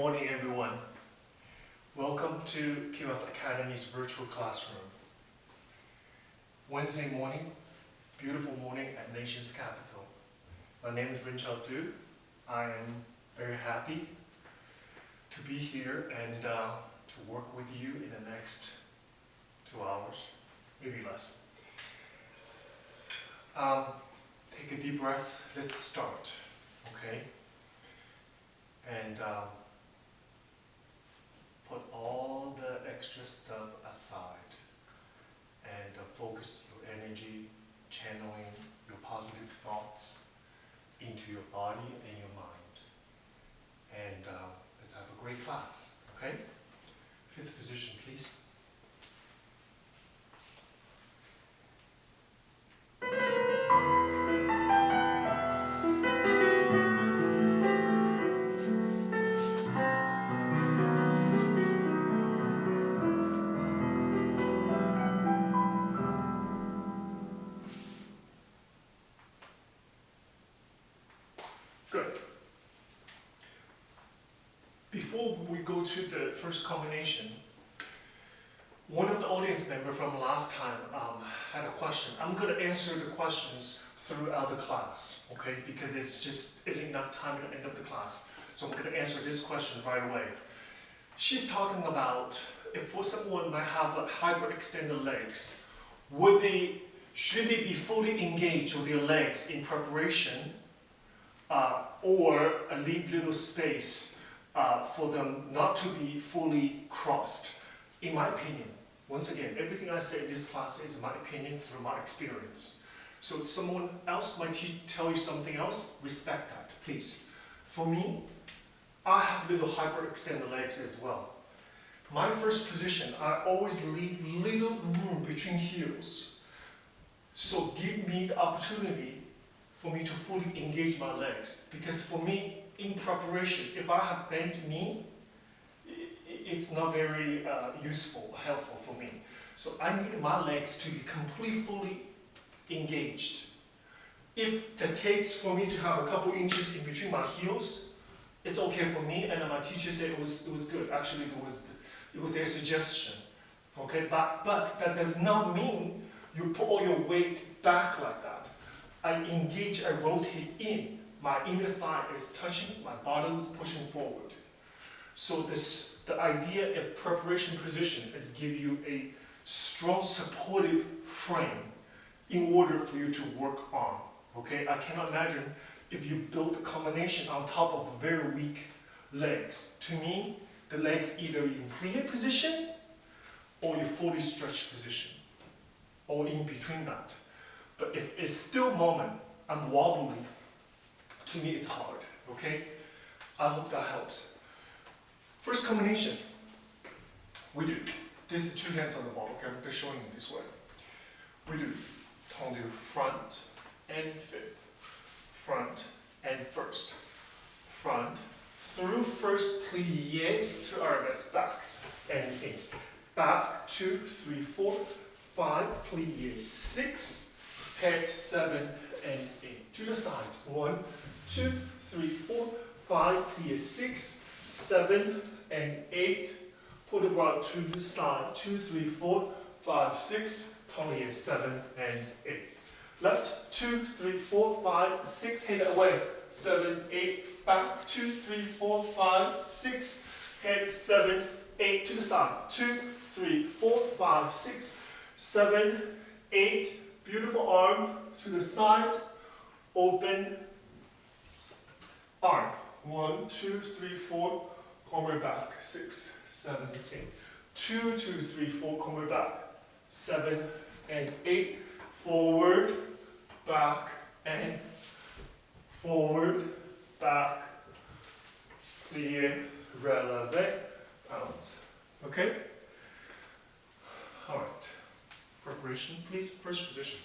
morning, everyone. Welcome to Kirov Academy's virtual classroom. Wednesday morning, beautiful morning at nation's capital. My name is Runqiao. I am very happy to be here and to work with you in the next 2 hours, maybe less. Take a deep breath. Let's start, okay? And put all the extra stuff aside and focus your energy, channeling your positive thoughts into your body and your mind. And let's have a great class, okay? Fifth position, please. Good. Before we go to the first combination, one of the audience members from last time had a question. I'm going to answer the questions throughout the class, okay? Because it's just isn't enough time at the end of the class. So I'm going to answer this question right away. She's talking about if for someone might have hyperextended legs, should they be fully engaged with their legs in preparation? Or leave little space for them not to be fully crossed. In my opinion, once again, everything I say in this class is my opinion through my experience. So if someone else might tell you something else, respect that, please. For me, I have little hyperextended legs as well. My first position, I always leave little room between heels. So give me the opportunity for me to fully engage my legs. Because for me, in preparation, if I have bent knee, it's not very helpful for me. So I need my legs to be completely fully engaged. If it takes for me to have a couple inches in between my heels, it's okay for me, and my teacher said it was good. Actually, it was their suggestion. Okay, but that does not mean you put all your weight back like that. I engage, I rotate in. My inner thigh is touching, my bottom is pushing forward. So the idea of preparation position is give you a strong supportive frame in order for you to work on. Okay, I cannot imagine if you build a combination on top of very weak legs. To me, the legs either in plie position or in fully stretched position, or in between that. But if it's still moment, I'm wobbly, to me it's hard, okay? I hope that helps. First combination, we do. This is 2 hands on the ball, okay? I'm just showing you this way. We do tendu front and fifth, front and first, front, through first plie to arabesque, back and in. Back, 2, 3, 4, 5, plie, 6, head, 7 and 8. To the side. 1, 2, 3, 4, 5, plie 6, 7 and 8. Pull the bra to the side. 2, 3, 4, 5, 6, plie 7 and 8. Left. 2, 3, 4, 5, 6. Head away. 7, 8. Back. 2, 3, 4, 5, 6. Head 7, 8. To the side. 2, 3, 4, 5, 6, 7, 8. Beautiful arm to the side, open arm. 1, 2, 3, 4, come back. 6, 7, 8. 2, 2, 3, 4, come back. 7 and 8. Forward, back, and forward, back. Plie, releve, balance. Okay? All right. Preparation, please. First position.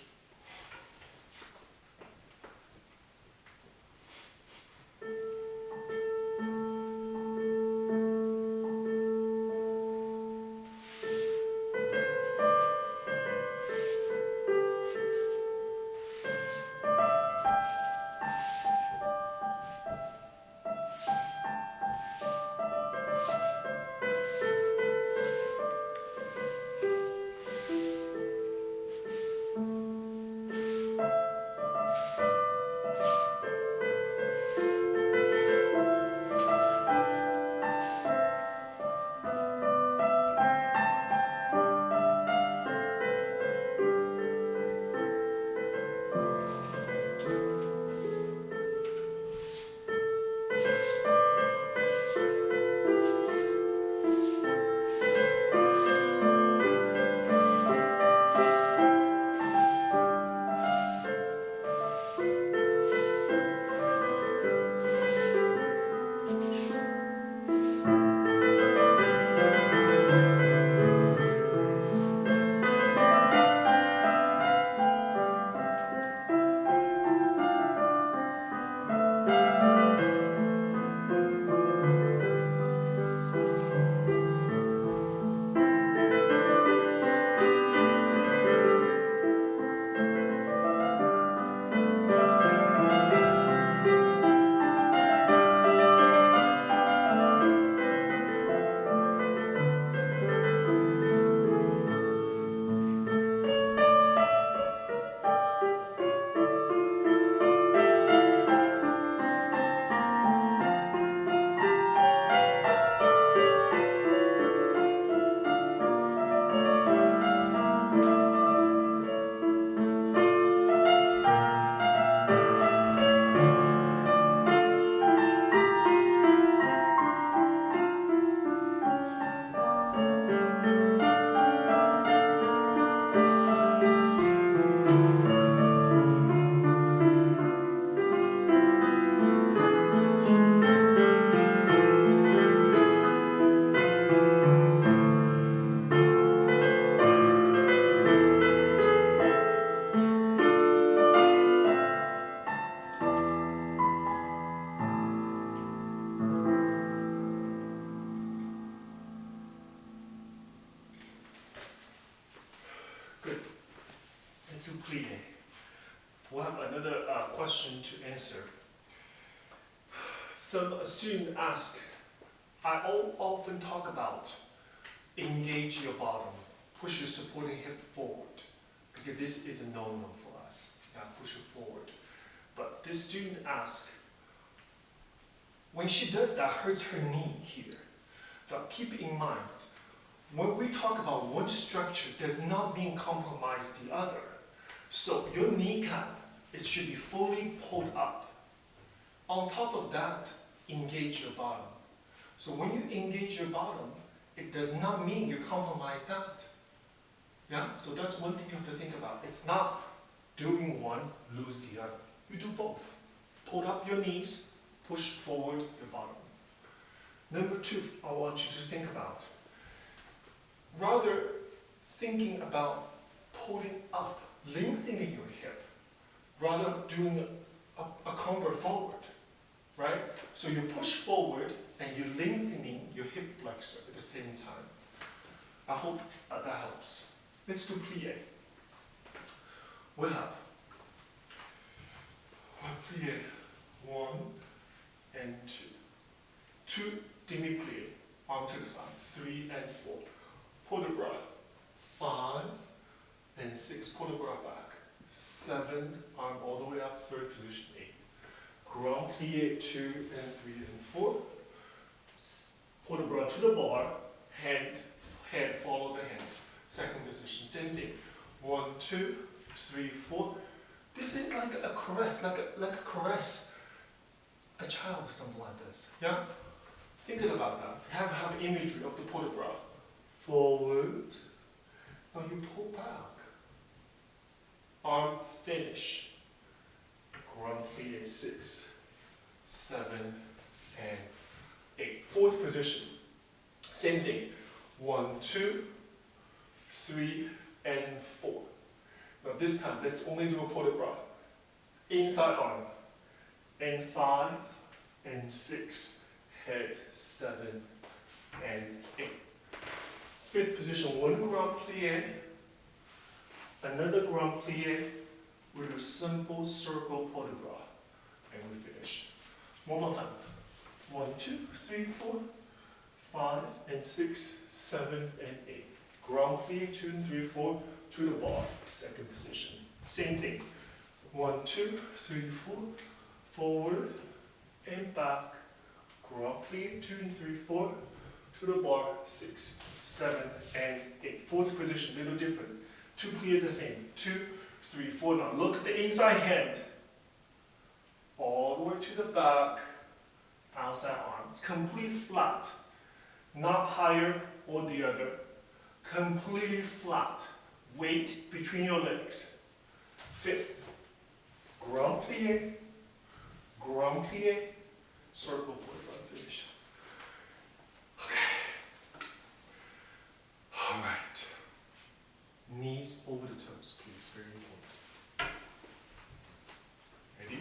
let's do plie. We'll have another question to answer. Some student ask, I often talk about engage your bottom, push your supporting hip forward, because this is a no-no for us. Yeah, push it forward. But this student asks, when she does that, hurts her knee here. But keep in mind, when we talk about one structure, does not mean compromise the other. So your kneecap, it should be fully pulled up. On top of that, engage your bottom. So when you engage your bottom, it does not mean you compromise that. Yeah, so that's one thing you have to think about. It's not doing one, lose the other. You do both. Pull up your knees, push forward your bottom. Number two, I want you to think about. Rather thinking about pulling up, lengthening your hip, rather doing a combo forward, right? So you push forward and you're lengthening your hip flexor at the same time. I hope that helps. Let's do plie. We have plie 1 and 2. 2 demi-plie, arm to the side, 3 and 4. Pull the bra, 5 and 6, pull the bra back, 7, arm all the way up, third position, 8. Grand plie 2 and 3 and 4. Pull the bra to the bar, head follow the hand. Second position, same thing. 1, 2, 3, 4. This is like a caress, like a caress a child or something like this. Yeah? Thinking about that. Have imagery of the pull the bra. Forward. Now you pull back. Arm finish. Grand plie 6, 7, and 8. Fourth position. Same thing. 1, 2, 3, and 4. Now this time, let's only do a pull the bra. Inside arm. And 5, and 6. Head 7, and 8. Fifth position, 1 grand plie. Another grand plie with a simple circle pull the bra. And we finish. One more time. 1, 2, 3, 4, 5, and 6, 7, and 8. Grand plie, 2 and 3, 4, to the bar, second position. Same thing. 1, 2, 3, 4, forward and back. Grand plie, 2 and 3, 4, to the bar, 6, 7, and 8. Fourth position, little different. 2 plies the same. 2, 3, 4. Now look at the inside hand. All the way to the back, outside arm. It's completely flat. Not higher or the other. Completely flat. Weight between your legs. Fifth, grand plie, circle pull and finish. Okay. All right. Knees over the toes, please. Very important. Ready?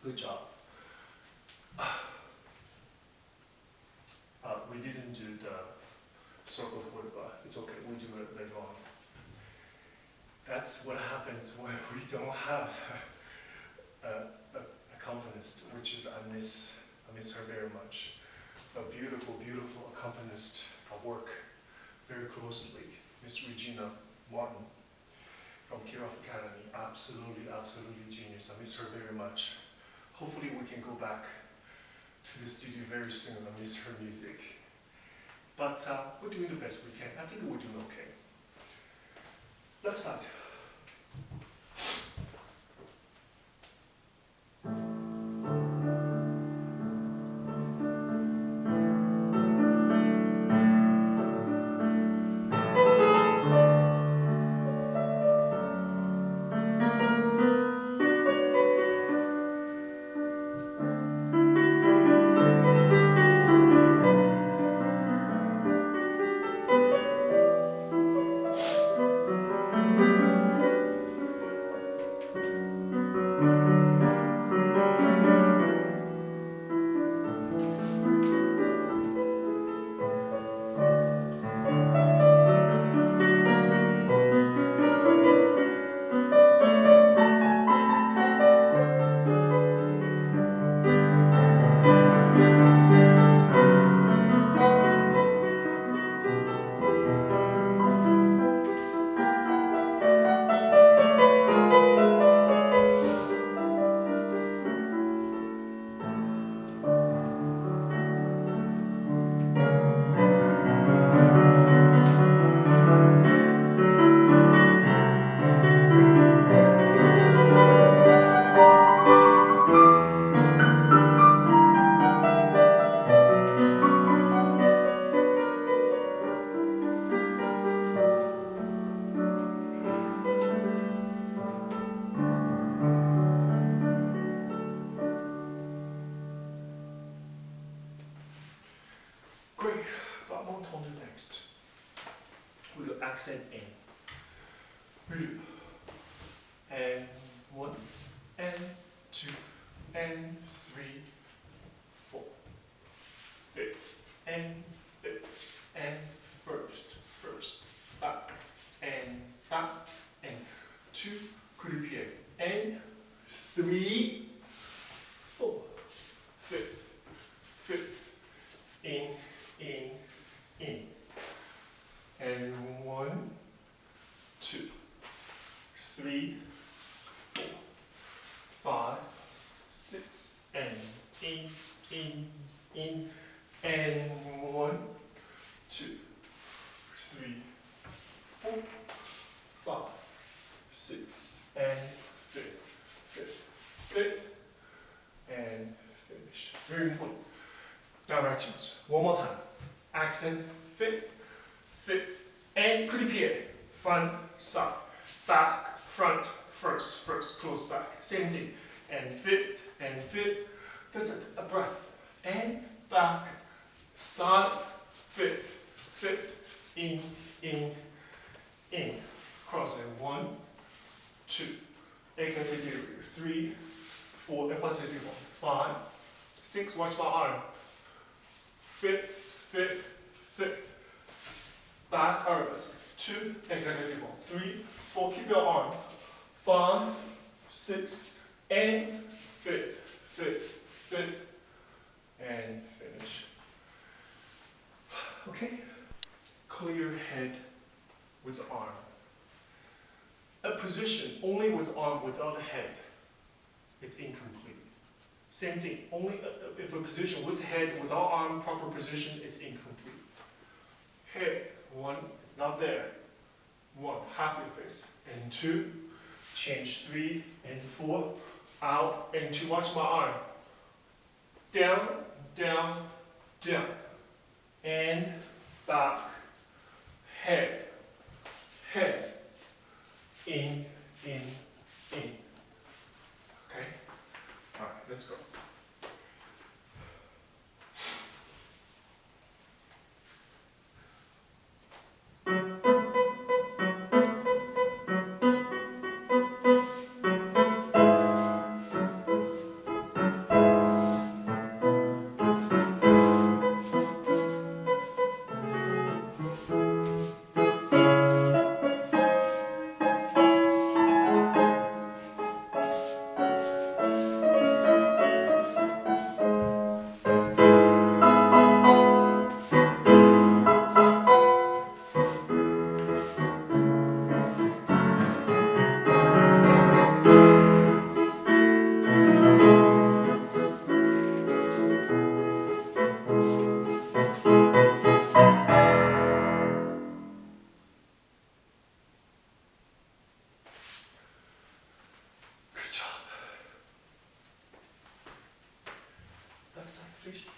Good job. We didn't do the circle quarter bar. It's okay, we'll do it later on. That's what happens when we don't have a accompanist, which is I miss her very much. A beautiful, beautiful accompanist. I work very closely. Miss Regina Martin from Kirov Academy. Absolutely, absolutely genius. I miss her very much. Hopefully we can go back to the studio very soon. I miss her music. But we're doing the best we can. I think we're doing okay. Left side. Great, but one tone to next. We do accent in. We do and 1, and 2, and 3, 4, 5th, and 5th, and first, back, and 2, coup de pied, and 3, 4, 5th, in, and 1, 2, 3, 4, 5, 6, and in, and 1, 2, 3, 4, 5, 6, and 5th, and finish. Very important. Directions. One more time. Accent, 5th, and coup de pied. Front, side, back, front, first, close back. Same thing. And 5th. That's a breath. And back, side, 5th, in. Cross it. 1, 2. 3, 4. Emphasis 5, 6. Watch my arm. 5th. Back arms. 2. 3, 4. Keep your arm. 5, 6, and 5th, and finish. Okay? Clear head with the arm. A position only with arm without head, it's incomplete. Same thing, only if a position with head without arm, proper position, it's incomplete. Head, 1, it's not there. 1, half your face. And 2, change 3 and 4, out and 2, watch my arm. Down, and back, head, in. Okay? Alright, let's go. please.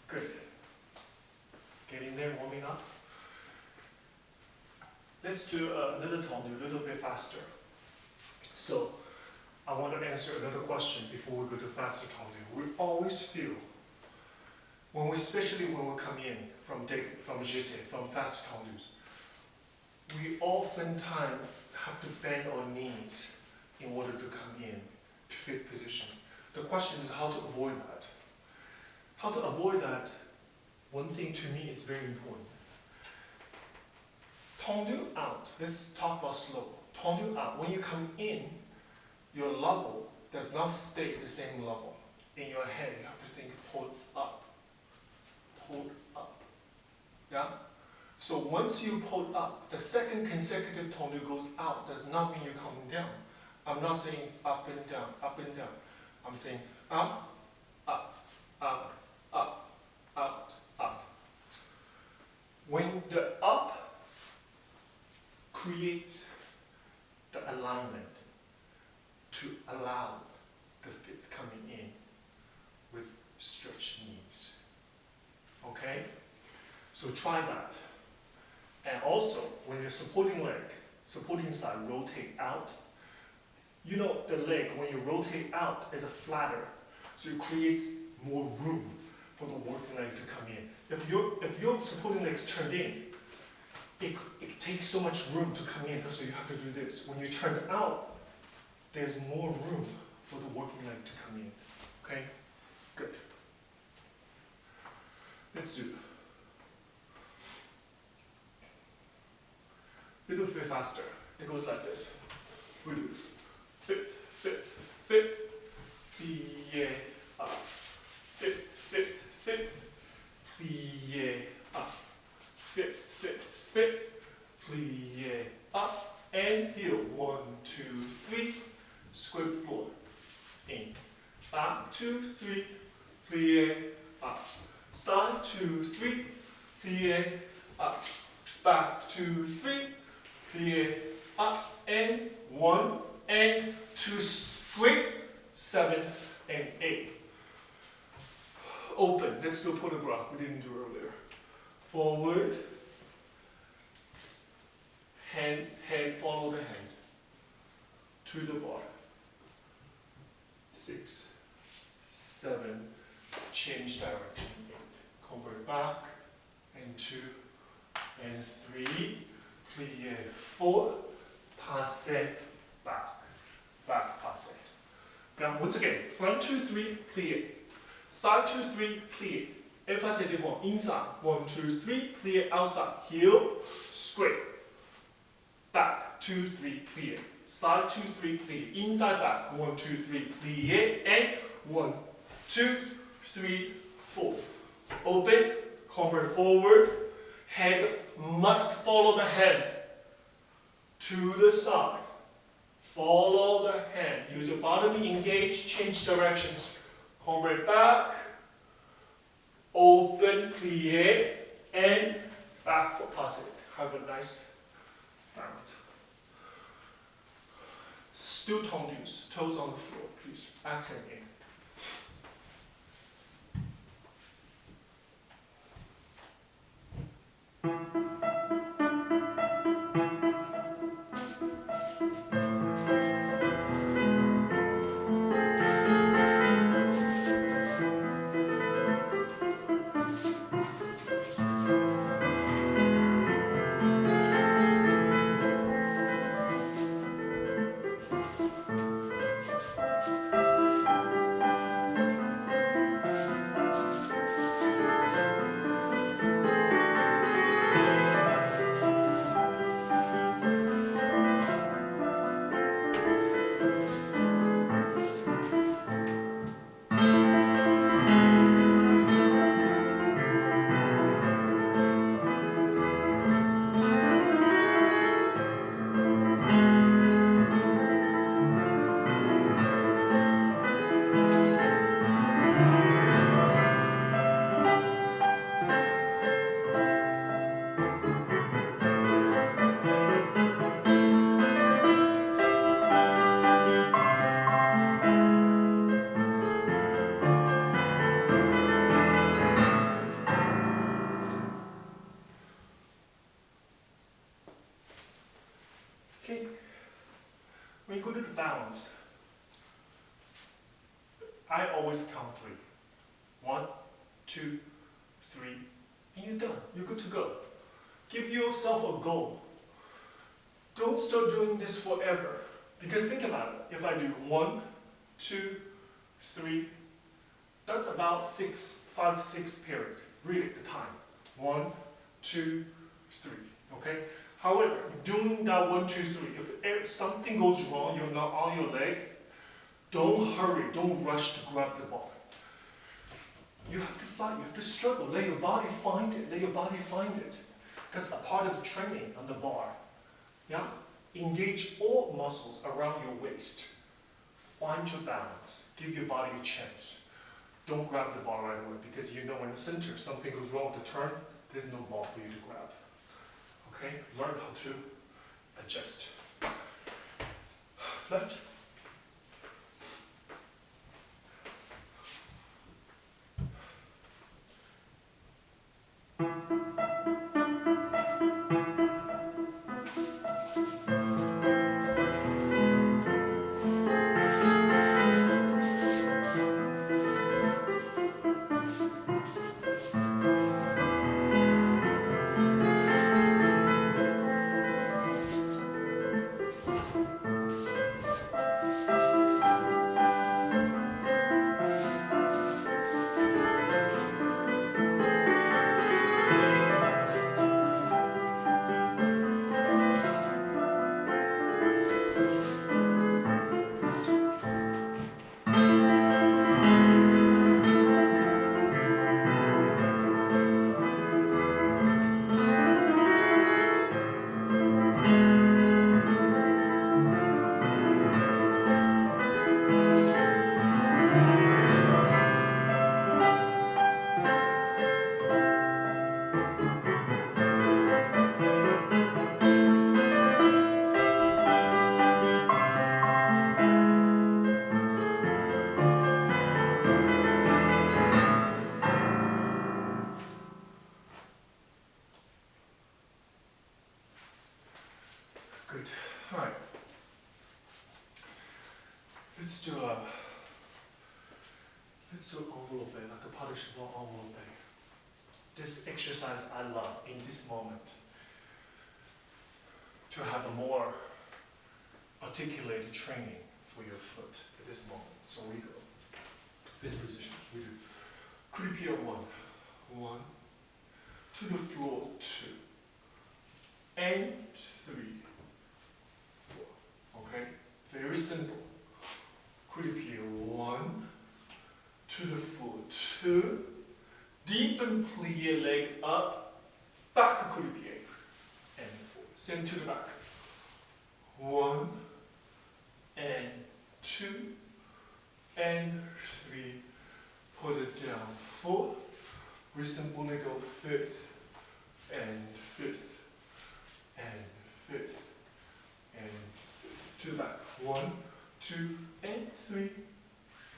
Good. Getting there, warming up. Let's do another tendu a little bit faster. So, I want to answer another question before we go to faster tendu. We always feel, especially when we come in from jeté, from fast tendus, we oftentimes have to bend our knees in order to come in to fifth position. The question is how to avoid that. How to avoid that, one thing to me is very important. Tendu out, let's talk about slow. Tendu out, when you come in, your level does not stay the same level. In your head, you have to think pull up. Pull up. Yeah? So once you pull up, the second consecutive tendu goes out does not mean you're coming down. I'm not saying up and down, up and down. I'm saying up, up, up, up, out, up. When the up creates the alignment to allow the fifth coming in with stretched knees. Okay? So try that. And also, when your supporting leg, supporting side rotate out, you know the leg, when you rotate out, is a flatter. So it creates more room for the working leg to come in. If your supporting leg is turned in, it takes so much room to come in, so you have to do this. When you turn out, there's more room for the working leg to come in. Okay? Good. Let's do a little bit faster. It goes like this. We do fifth, fifth, fifth, plie up. Fifth, fifth, fifth, plie up. Fifth, fifth, fifth, plie up. And heel. 1, 2, 3. Scrape floor. In. Back, 2, 3. Plie up. Side, 2, 3. Plie up. Back, 2, 3. Plie up. And 1 and 2. Scrape. 7 and 8. Open. Let's do put a bras. We didn't do earlier. Forward. Head, follow the hand. To the bar. 6, 7, change direction. 8. Convert back. And 2, and 3. Plie 4. Passe back. Back, passe. Now, once again, front 2, 3, plie. Side 2, 3, plie. Emphasis on inside. 1, 2, 3, plie outside. Heel, scrape. Back, 2, 3, plie. Side 2, 3, plie. Inside back. 1, 2, 3, plie. And 1, 2, 3, 4. Open, convert forward. Head must follow the hand to the side. Follow the hand. Use your bottom engage, change directions. Convert back. Open, plie, and back for passe. Have a nice balance. Still tendus, toes on the floor, please. Accent in. always count 3. 1, 2, 3, and you're done. You're good to go. Give yourself a goal. Don't start doing this forever. Because think about it. If I do 1, 2, 3, that's about 5 to 6 period. Read it the time. 1, 2, 3. Okay? However, doing that 1, 2, 3, if something goes wrong, you're not on your leg, don't hurry, don't rush to grab the ball. You have to fight, you have to struggle, let your body find it, let your body find it. That's a part of the training on the bar. Yeah? Engage all muscles around your waist. Find your balance, give your body a chance. Don't grab the ball right away because you know in the center, something goes wrong with the turn, there's no ball for you to grab. Okay? Learn how to adjust. Left. Good. All right. Let's do an envelope, like a punishable envelope. This exercise I love in this moment to have a more articulated training for your foot at this moment. So we go. Fifth position. We do Runqiao 1, 1, to the floor 2, and 3, 4. Okay? Very simple. Runqiao 1, to the floor 2, deep and plie leg up, back Runqiao, and 4. Same to the back. 1, and 2, and 3. Put it down. 4. We simply go 5th, and 5th, and 5th, and 5th. To the back. 1, 2, and 3,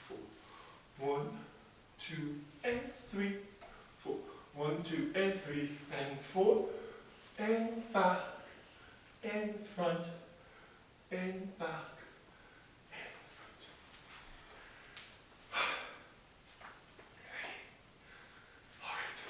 4. 1, 2, and 3, 4. 1, 2, and 3, and 4. And back, and front, and back, and front. All right.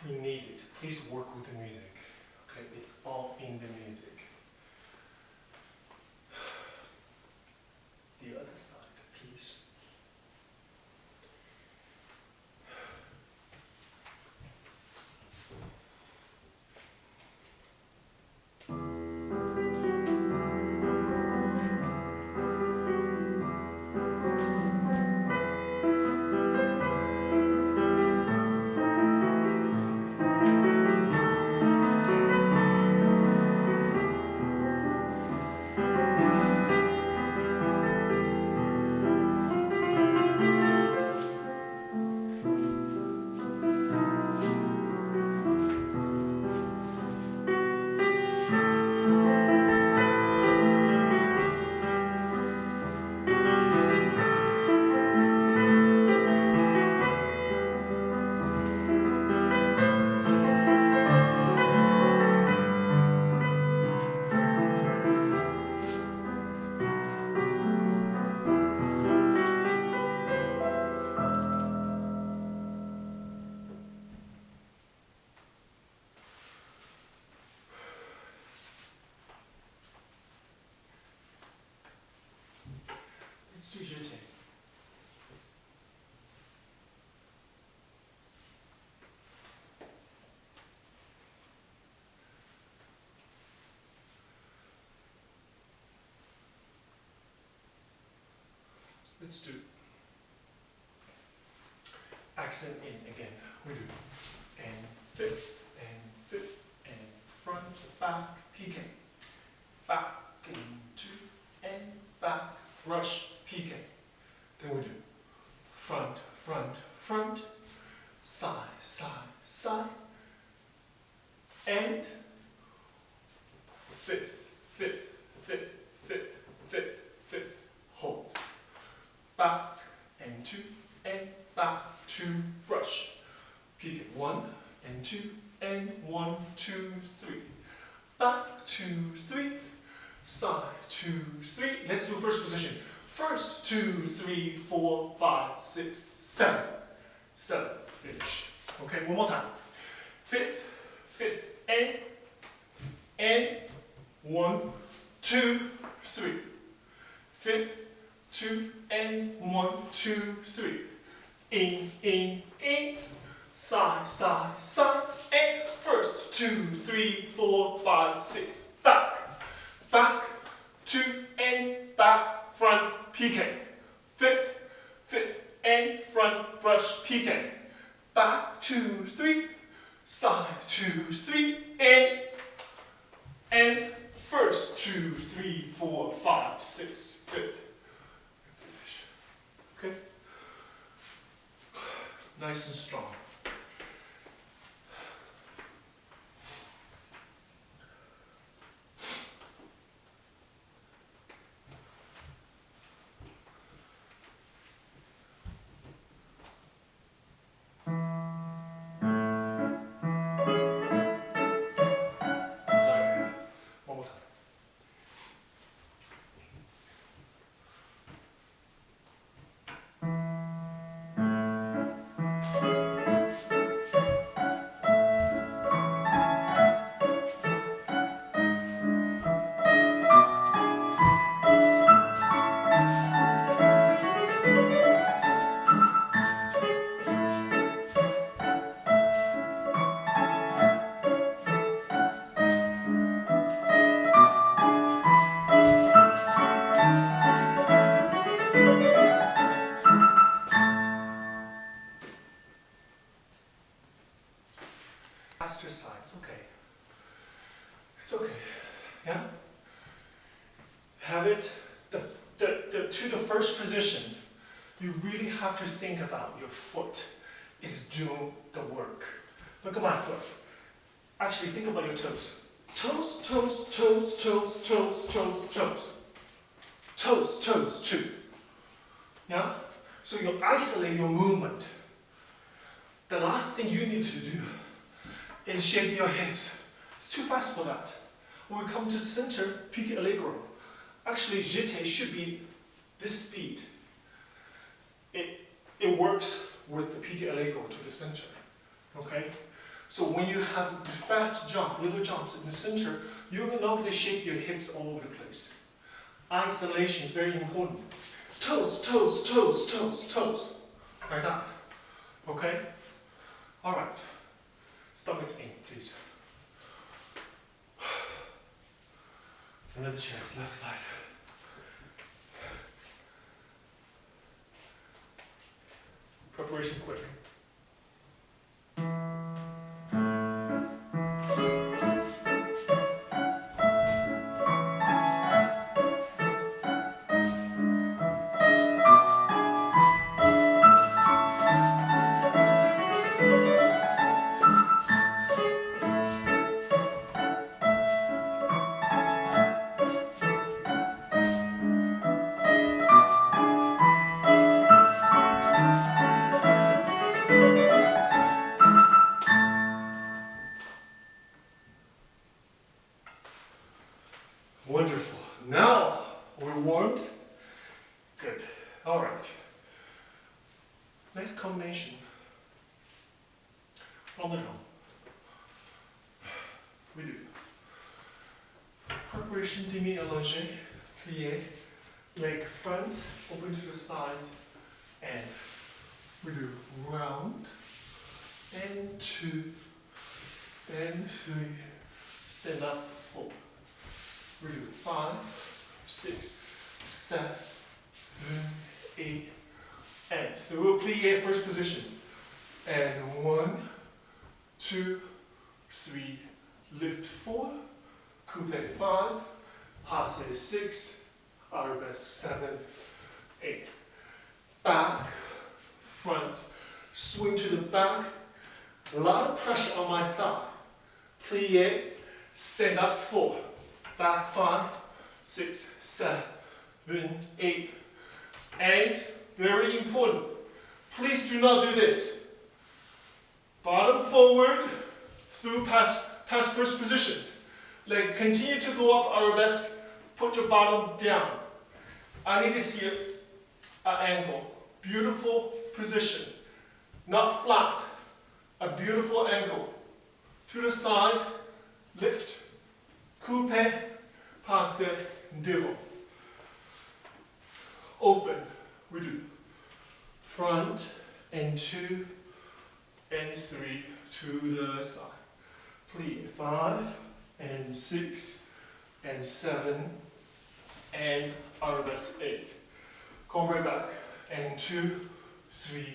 You need it. Please work with the music. Okay, it's all in the music. The other side, please. Let's do jeté. Let's do accent in again. We do and fifth and front, back, PK, back into and back, brush, PK. Then we do front, front, front, side, side, side, and fifth, fifth, fifth, fifth, fifth, fifth, hold. Back and two and back, two, brush. PK, 1 and 2 and 1, 2, 3. Back, 2, 3, side, 2, 3. Let's do first position. First, 2, 3, 4, 5, 6, 7. 7, finish. Okay, one more time. Fifth, fifth, and 1, 2, 3. Fifth, 2, and 1, 2, 3. In, side, side, side, and first, 2, 3, 4, 5, 6, back, back, 2, and back, front, PK. Fifth, fifth, and front, brush, PK. Back, 2, 3, side, 2, 3, and first, 2, 3, 4, 5, 6, fifth. Finish. Okay? Nice and strong. One more time. Faster side, it's okay. It's okay. Yeah? Have it, to the first position, you really have to think about your foot is doing the work. Look at my foot. Actually, think about your toes. Toes, toes, toes, toes, toes, toes, toes. Toes, toes, too. Yeah? So you isolate your movement. The last thing you need to do is shake your hips. It's too fast for that. When we come to the center, piqué allegro. Actually, jeté should be this speed. It works with the piqué allegro to the center. Okay? So when you have fast jump, little jumps in the center, you're not going to shake your hips all over the place. Isolation is very important. Toes, toes, toes, toes, toes. Like that. Okay? Alright. Stomach in, please. Another chest, left side. Preparation quick. Wonderful. Now we're warmed. Good. All right. Next combination. On the drum. We do preparation demi allongé, plié, leg front, open to the side, and we do round, and 2, and 3, stand up, 4. We do 5, 6, 7, 8, and through a plie first position. And 1, 2, 3, lift 4, couple 5, passe 6, arabesque 7, 8. Back, front, swing to the back, a lot of pressure on my thigh. Plie, stand up 4. Back 5, 6, 7, 8. And very important, please do not do this. Bottom forward, through past first position. Leg continue to go up arabesque, put your bottom down. I need to see an angle. Beautiful position. Not flat, a beautiful angle. To the side, lift. Coupe, passe, devant. Open, we do. Front, and 2, and 3, to the side. Plie, 5, and 6, and 7, and arabesque 8. Come right back, and 2, 3,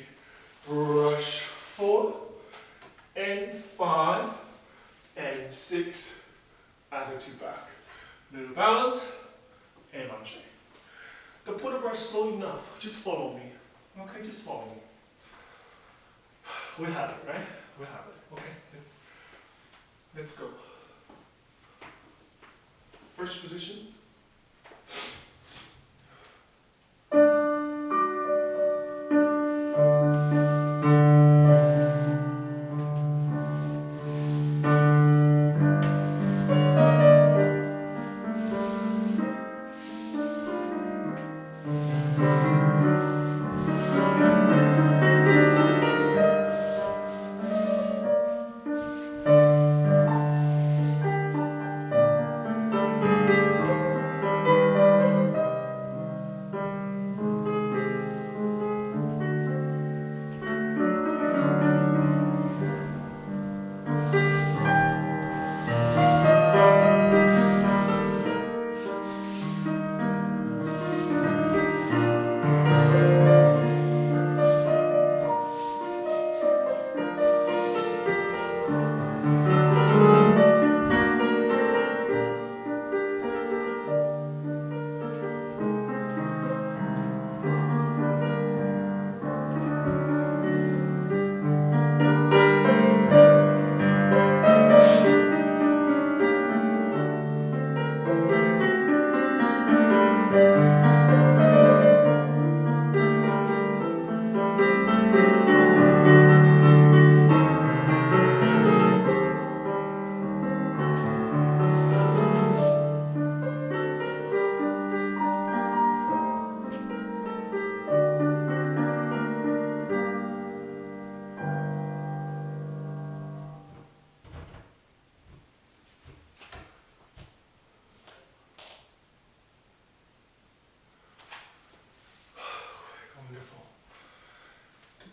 brush 4, and 5, and 6, other 2 back. Little balance, and manger. The pull-up bar slow enough, just follow me. Okay, just follow me. We have it, right? We have it. Okay, let's go. First position.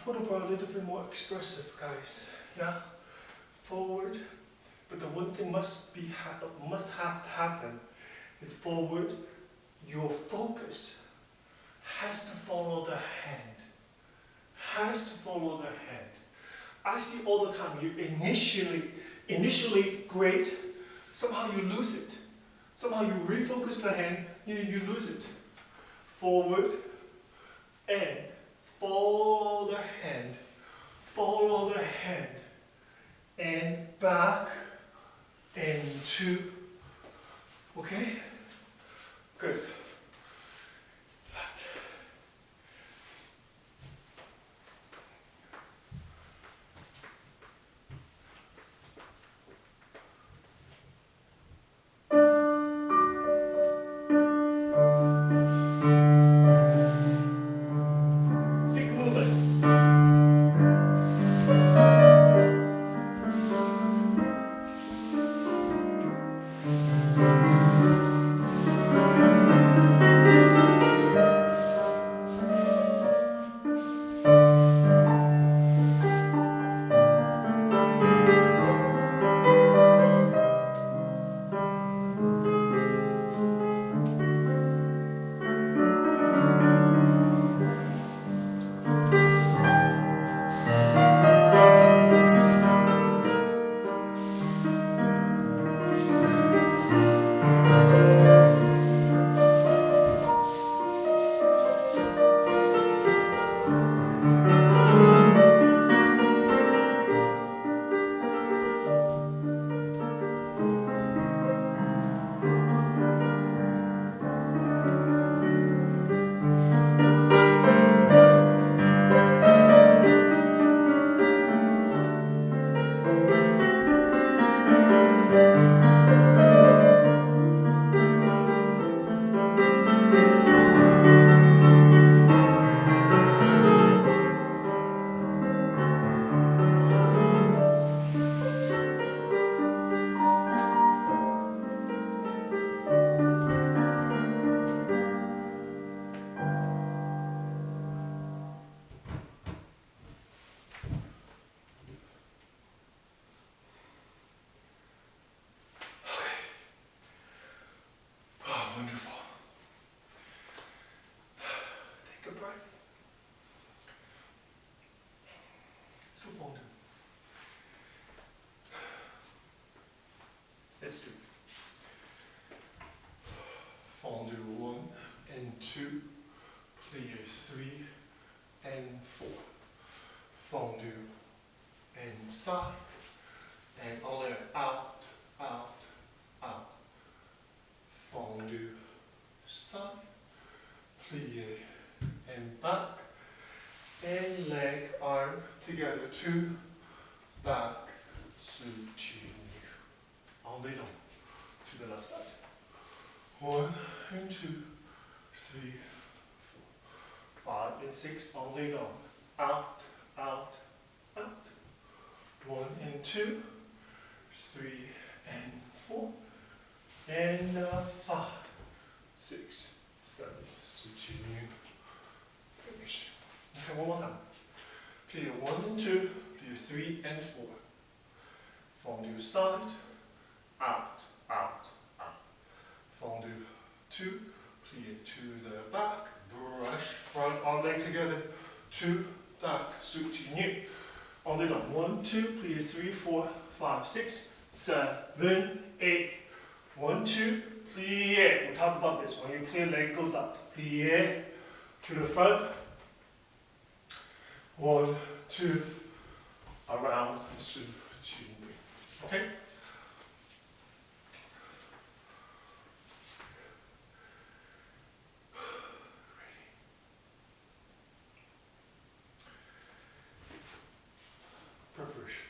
put a little bit more expressive, guys. Yeah, forward. But the one thing must have to happen is forward. Your focus has to follow the hand. Has to follow the hand. I see all the time. You initially great. Somehow you lose it. Somehow you refocus the hand. You lose it. Forward and follow the hand. Follow the hand. And back and two. Okay? Good. Left. Big movement. Wonderful. Take a breath. Let's do fondue. Let's do fondue 1 and 2, plie 3 and 4. Fondue inside and all in, out, out, out. Fondue side, plie and back, and leg, arm together, 2, back, soutenu. En dedans, to the left side. 1 and 2, 3, 4, 5 and 6, en dedans. Out, out, out. 1 and 2, 3 and 4. And 5, 6, 7, soutenu. Finish. Okay, one more time. Plie 1 and 2, plie 3 and 4. Fondue side, out, out, out. Fondue 2, plie to the back, brush front arm leg together, 2, back, soutenu. En dedans, 1, 2, plie 3, 4, 5, 6, 7, 8. 1, 2, plie. We'll talk about this. When you plie, leg goes up. Plie to the front. 1, 2, around, soutenu. Okay? Ready. Preparation.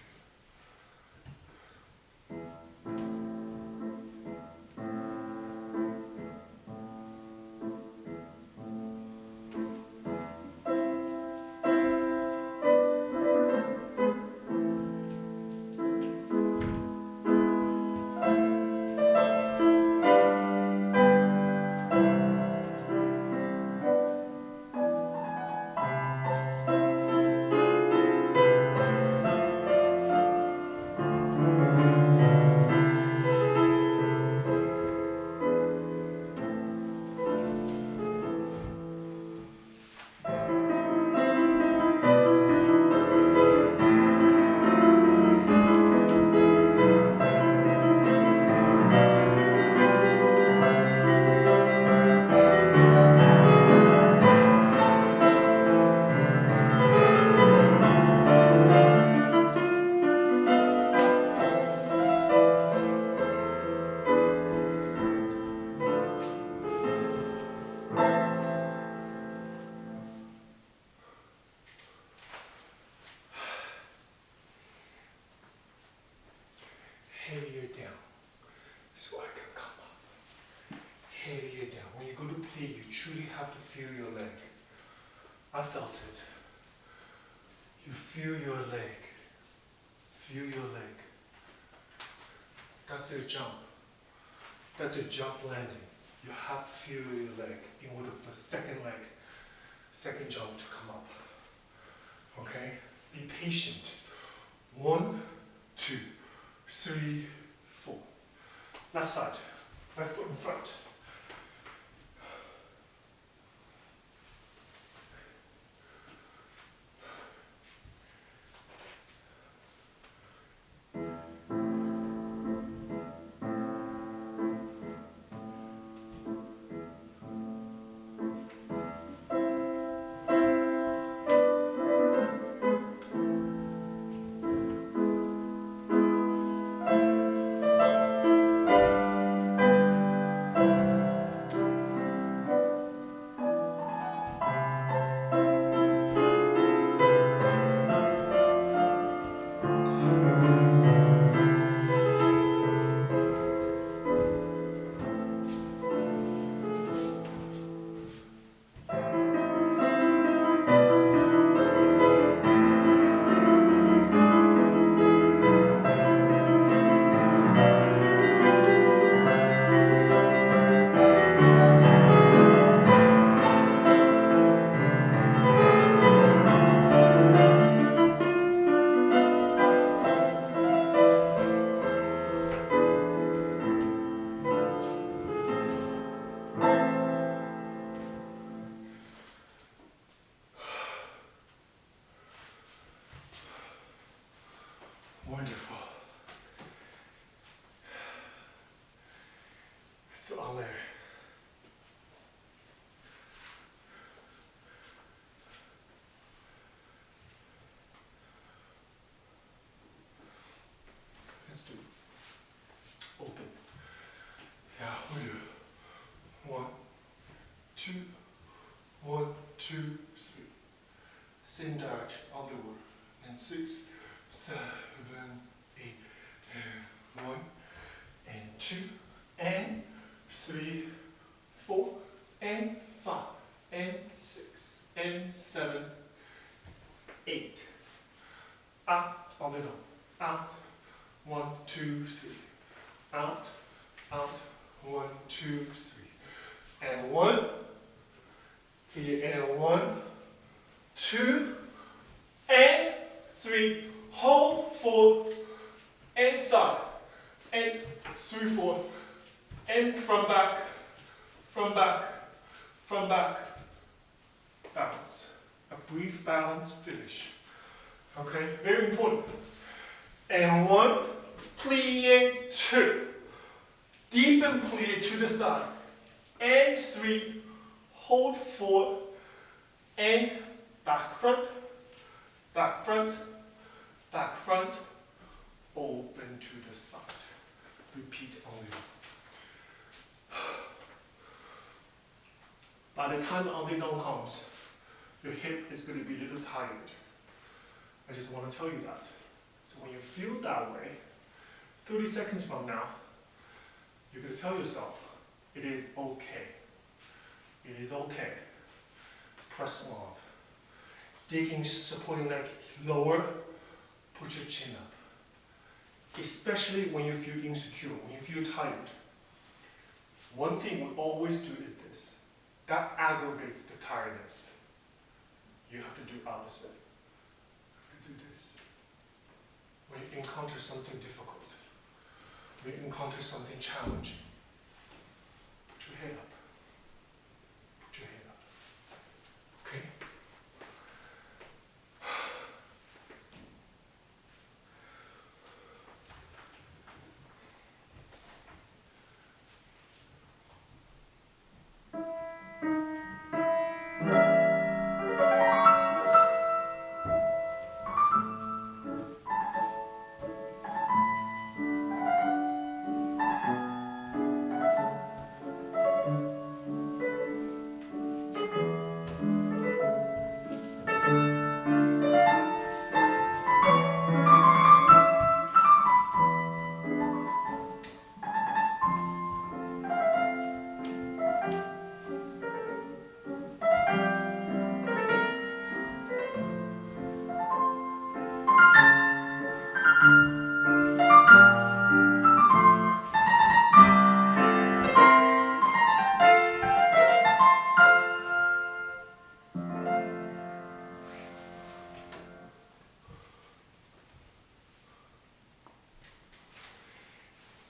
here you truly have to feel your leg. I felt it. You feel your leg. Feel your leg. That's a jump. That's a jump landing. You have to feel your leg in order for the second jump to come up. Okay? Be patient. 1, 2, 3, 4. Left side. Left foot in front. Wonderful. It's all there. Let's do open. Yeah, we do. 1, 2, 1, 2, 3. Same direction, outward. And 6, 7, 8, and 1, and 2, and 3, 4, and 5, and 6, and 7, 8. Out, on the down. Out, 1, 2, 3. Out, out, 1, 2, 3. And 1. Here, and 1, 2, and 3. Hold 4, and side, and 3, 4, and from back, from back, from back. Balance. A brief balance finish. Okay, very important. And 1, plie 2. Deepen plie to the side. And 3, hold 4, and back front, back front, back front, open to the side. Repeat only. By the time audition comes, your hip is going to be a little tired. I just want to tell you that. So when you feel that way, 30 seconds from now, you're going to tell yourself, it is okay. It is okay. Press on. Digging, supporting leg lower, put your chin up. Especially when you feel insecure, when you feel tired. One thing we always do is this. That aggravates the tiredness. You have to do opposite. You have to do this. When you encounter something difficult, when you encounter something challenging, put your head up. Put your head up. Okay?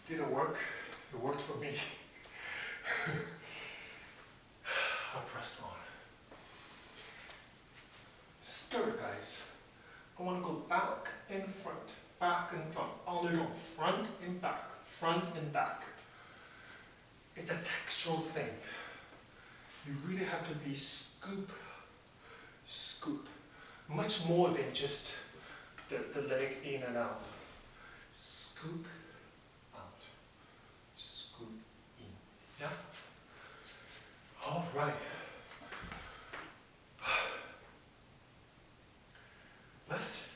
Did it work? It worked for me. I pressed on. Stir, guys. I want to go back and front, back and front. Only go front and back, front and back. It's a textural thing. You really have to be scoop, scoop. Much more than just the leg in and out. Scoop out, scoop in. Yeah? All right. Left.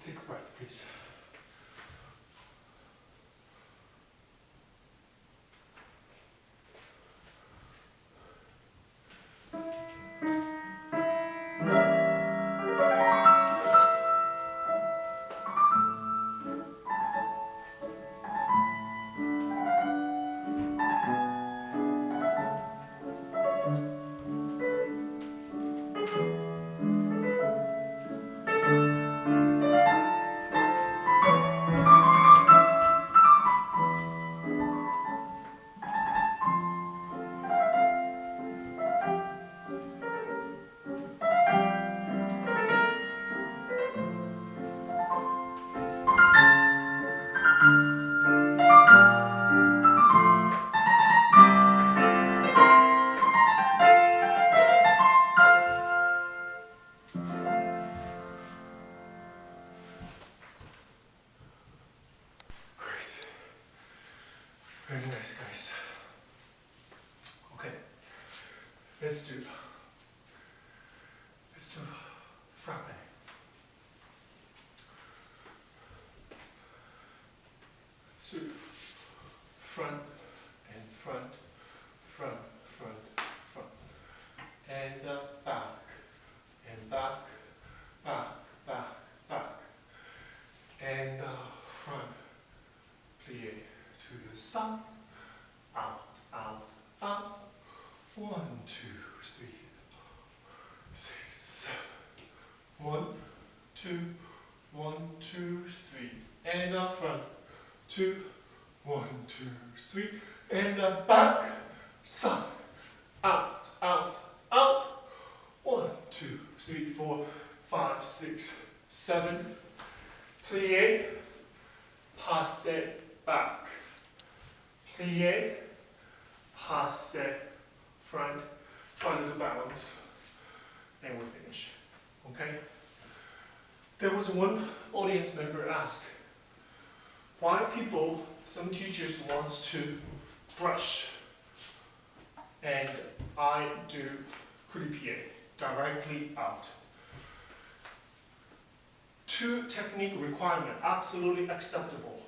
Take a breath, please. Very nice, guys. Okay, let's do frappe. Let's do front and front, front, front, front, and back, and back, back, back, back, and front, plie to the side, out, out, out. 1, 2, 3, 6, 7. 1, 2, 1, 2, 3, and up front. 2, 1, 2, 3, and back, side, out, out, out. 1, 2, 3, 4, 5, 6, 7. Plie, passe, back. Plie, passe, front. Try to do balance, and we'll finish. Okay? There was one audience member asked, why some teachers wants to brush, and I do coup de pied, directly out. 2 technique requirement, absolutely acceptable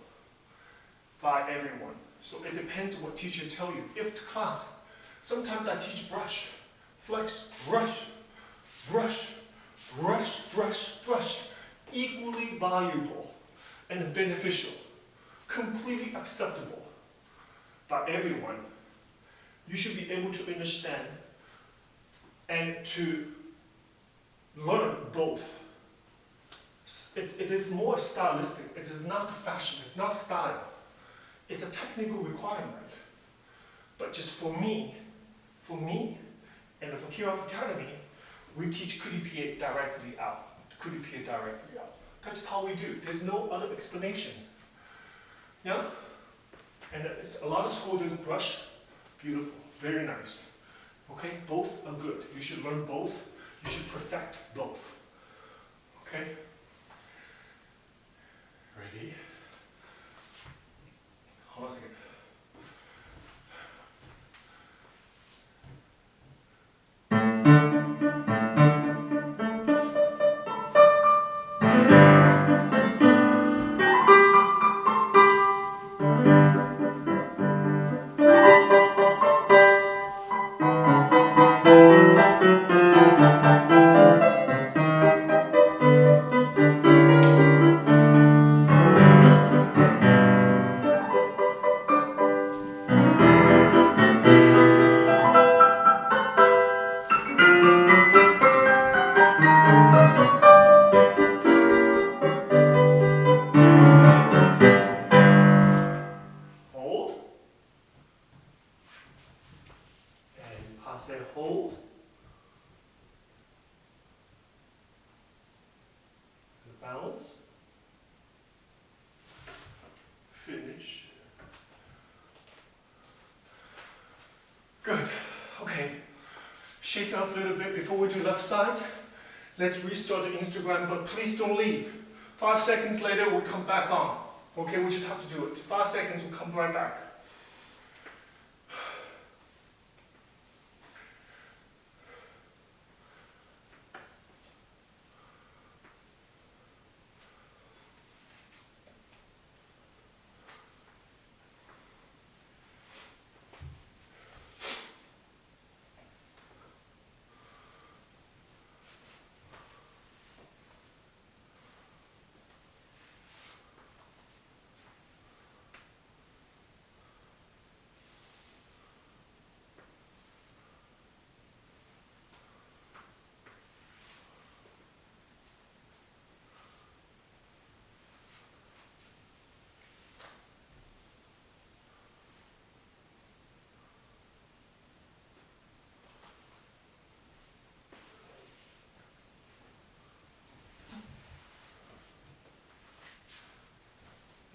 by everyone. So it depends what teacher tell you. If the class, sometimes I teach brush, flex, brush, brush, brush, brush, brush. Equally valuable and beneficial, completely acceptable by everyone. You should be able to understand and to learn both. It is more stylistic. It is not fashion. It's not style. It's a technical requirement. But just for me, and for Kirov Academy, we teach coup de pied directly out. Coup de pied directly out. That's just how we do. There's no other explanation. Yeah? And it's a lot of schools do brush. Beautiful. Very nice. Okay? Both are good. You should learn both. You should perfect both. Okay? Ready? Hold on a second. off a little bit before we do left side. Let's restart the Instagram, but please don't leave. 5 seconds later, we'll come back on. Okay, we just have to do it. 5 seconds, we'll come right back.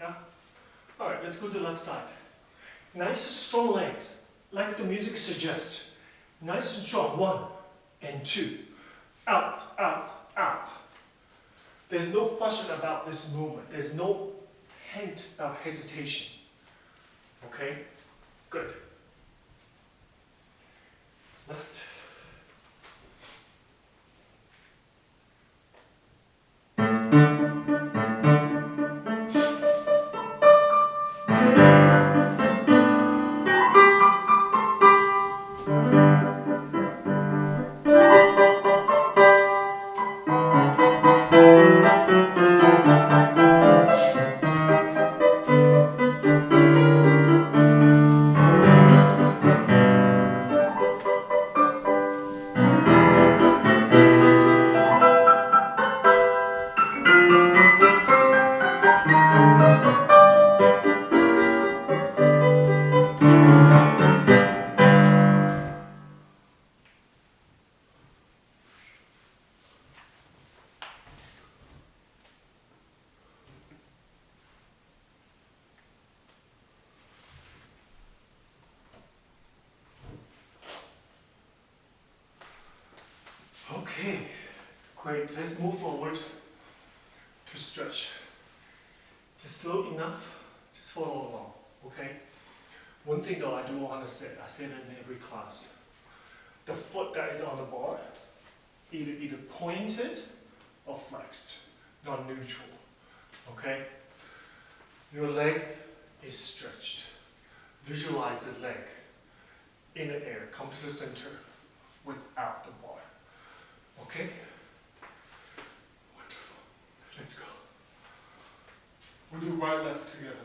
Yeah? Alright, let's go to the left side. Nice strong legs, like the music suggests. Nice and strong. 1 and 2. Out, out, out. There's no question about this movement. There's no hint of hesitation. Okay? Good. Left. Okay, great. Let's move forward to stretch. If it's slow enough, just follow along, okay? One thing though I do want to say, I say that in every class. The foot that is on the bar, either pointed or flexed, not neutral, okay? Your leg is stretched. Visualize the leg in the air, come to the center without the bar. Okay? Wonderful. Let's go. We'll do right, left together.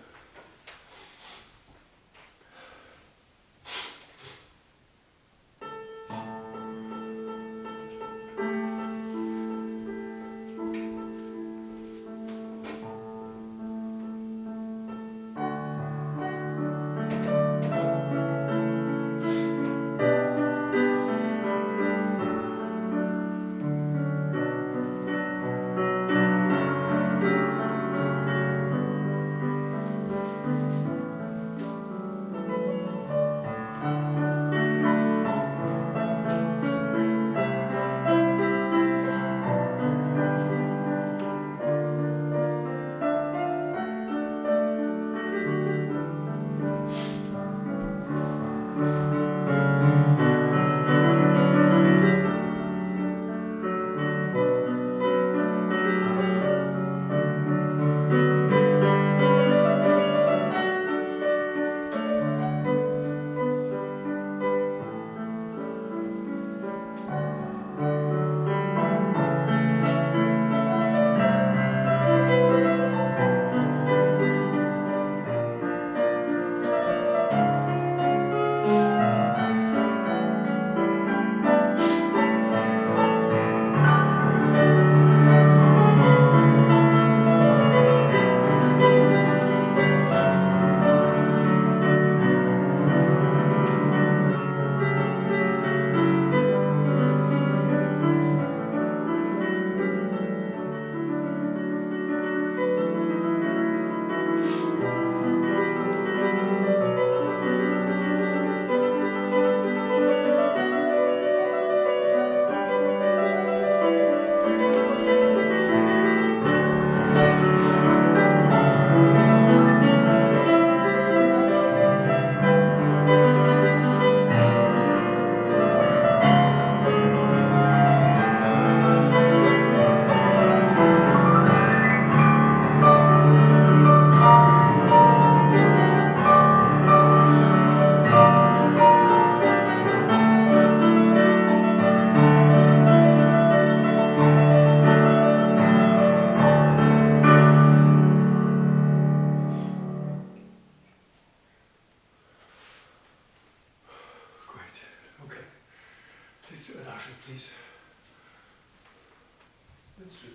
please. Let's do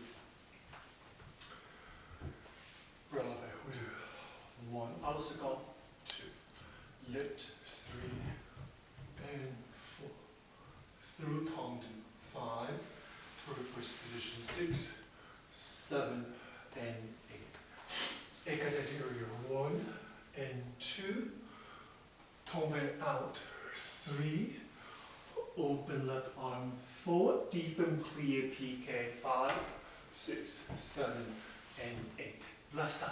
releve. We do 1, audition, 2, lift, 3, and 4. Through tendu, 5, for the first position, 6, 7, and 8. Écarté 1 and 2, tombe out, 3, open left arm, 4, deepen plie piqué, 5, 6, 7, and 8. Left side.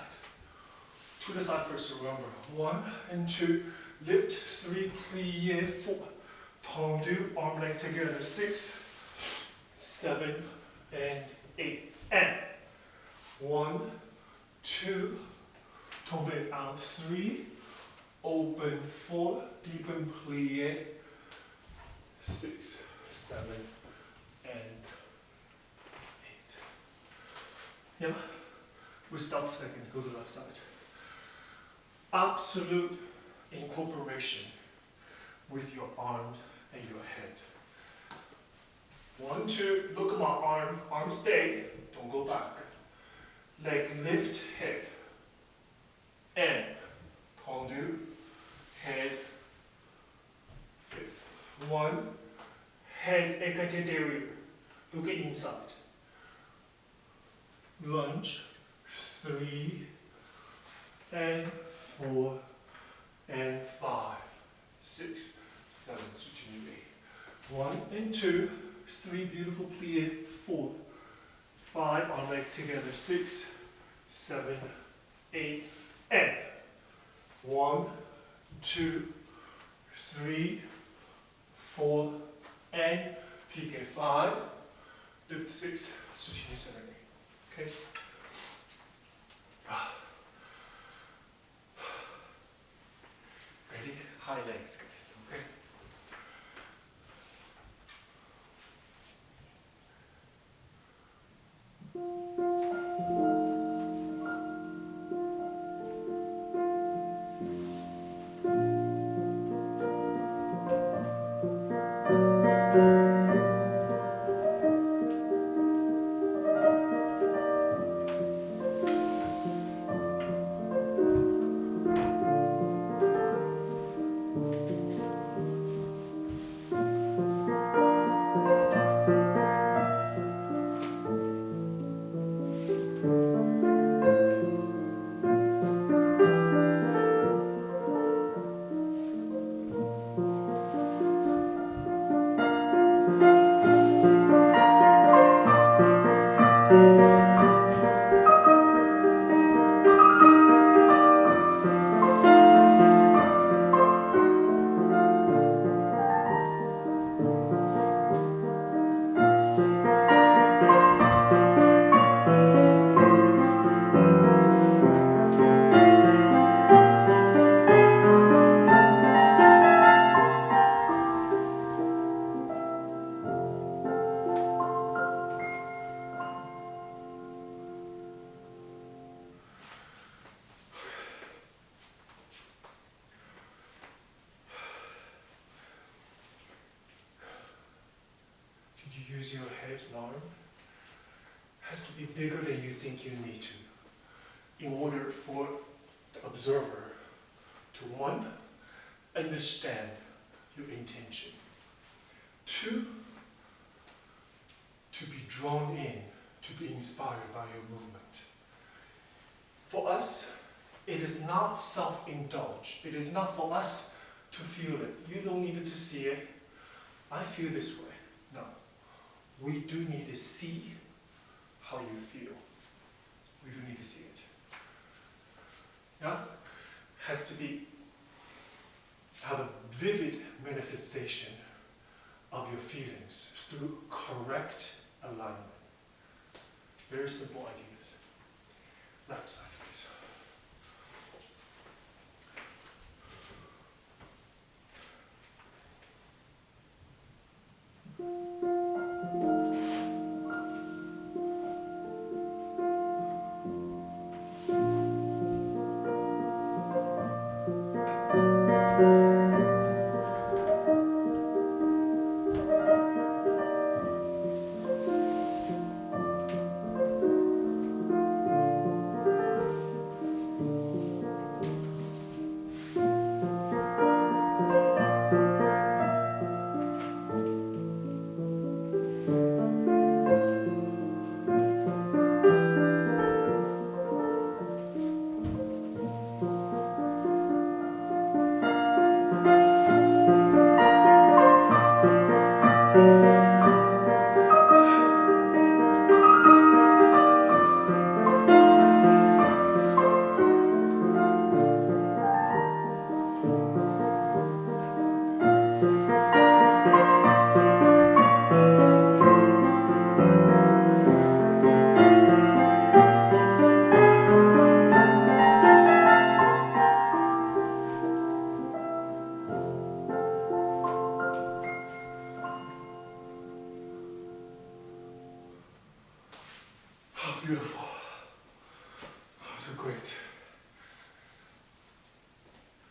To the side first, remember. 1 and 2, lift, 3, plie, 4. Tendu, arm leg together, 6, 7, and 8. And 1, 2, tombe out, 3, open, 4, deepen plie, 6, 7, and 8. Yeah? We stop for a second, go to the left side. Absolute incorporation with your arms and your head. 1, 2, look at my arm stay, don't go back. Leg lift, head. And tendu, head, fifth. 1, head écarté derrière, look at inside. Lunge, 3, and 4, and 5, 6, 7, switching your way. 1 and 2, 3, beautiful plie, 4, 5, arm leg together, 6, 7, 8, and 1, 2, 3, 4, and piqué 5, lift 6, switching 7, 8. Okay? Ready? High legs, guys. Okay? Use your head and arm has to be bigger than you think you need to in order for the observer to 1, understand your intention, 2, to be drawn in, to be inspired by your movement. For us, it is not self-indulge. It is not for us to feel it. You don't need to see it. I feel this way. No. We do need to see how you feel. We do need to see it. Yeah? Has to be, have a vivid manifestation of your feelings through correct alignment. Very simple ideas. Left side, please.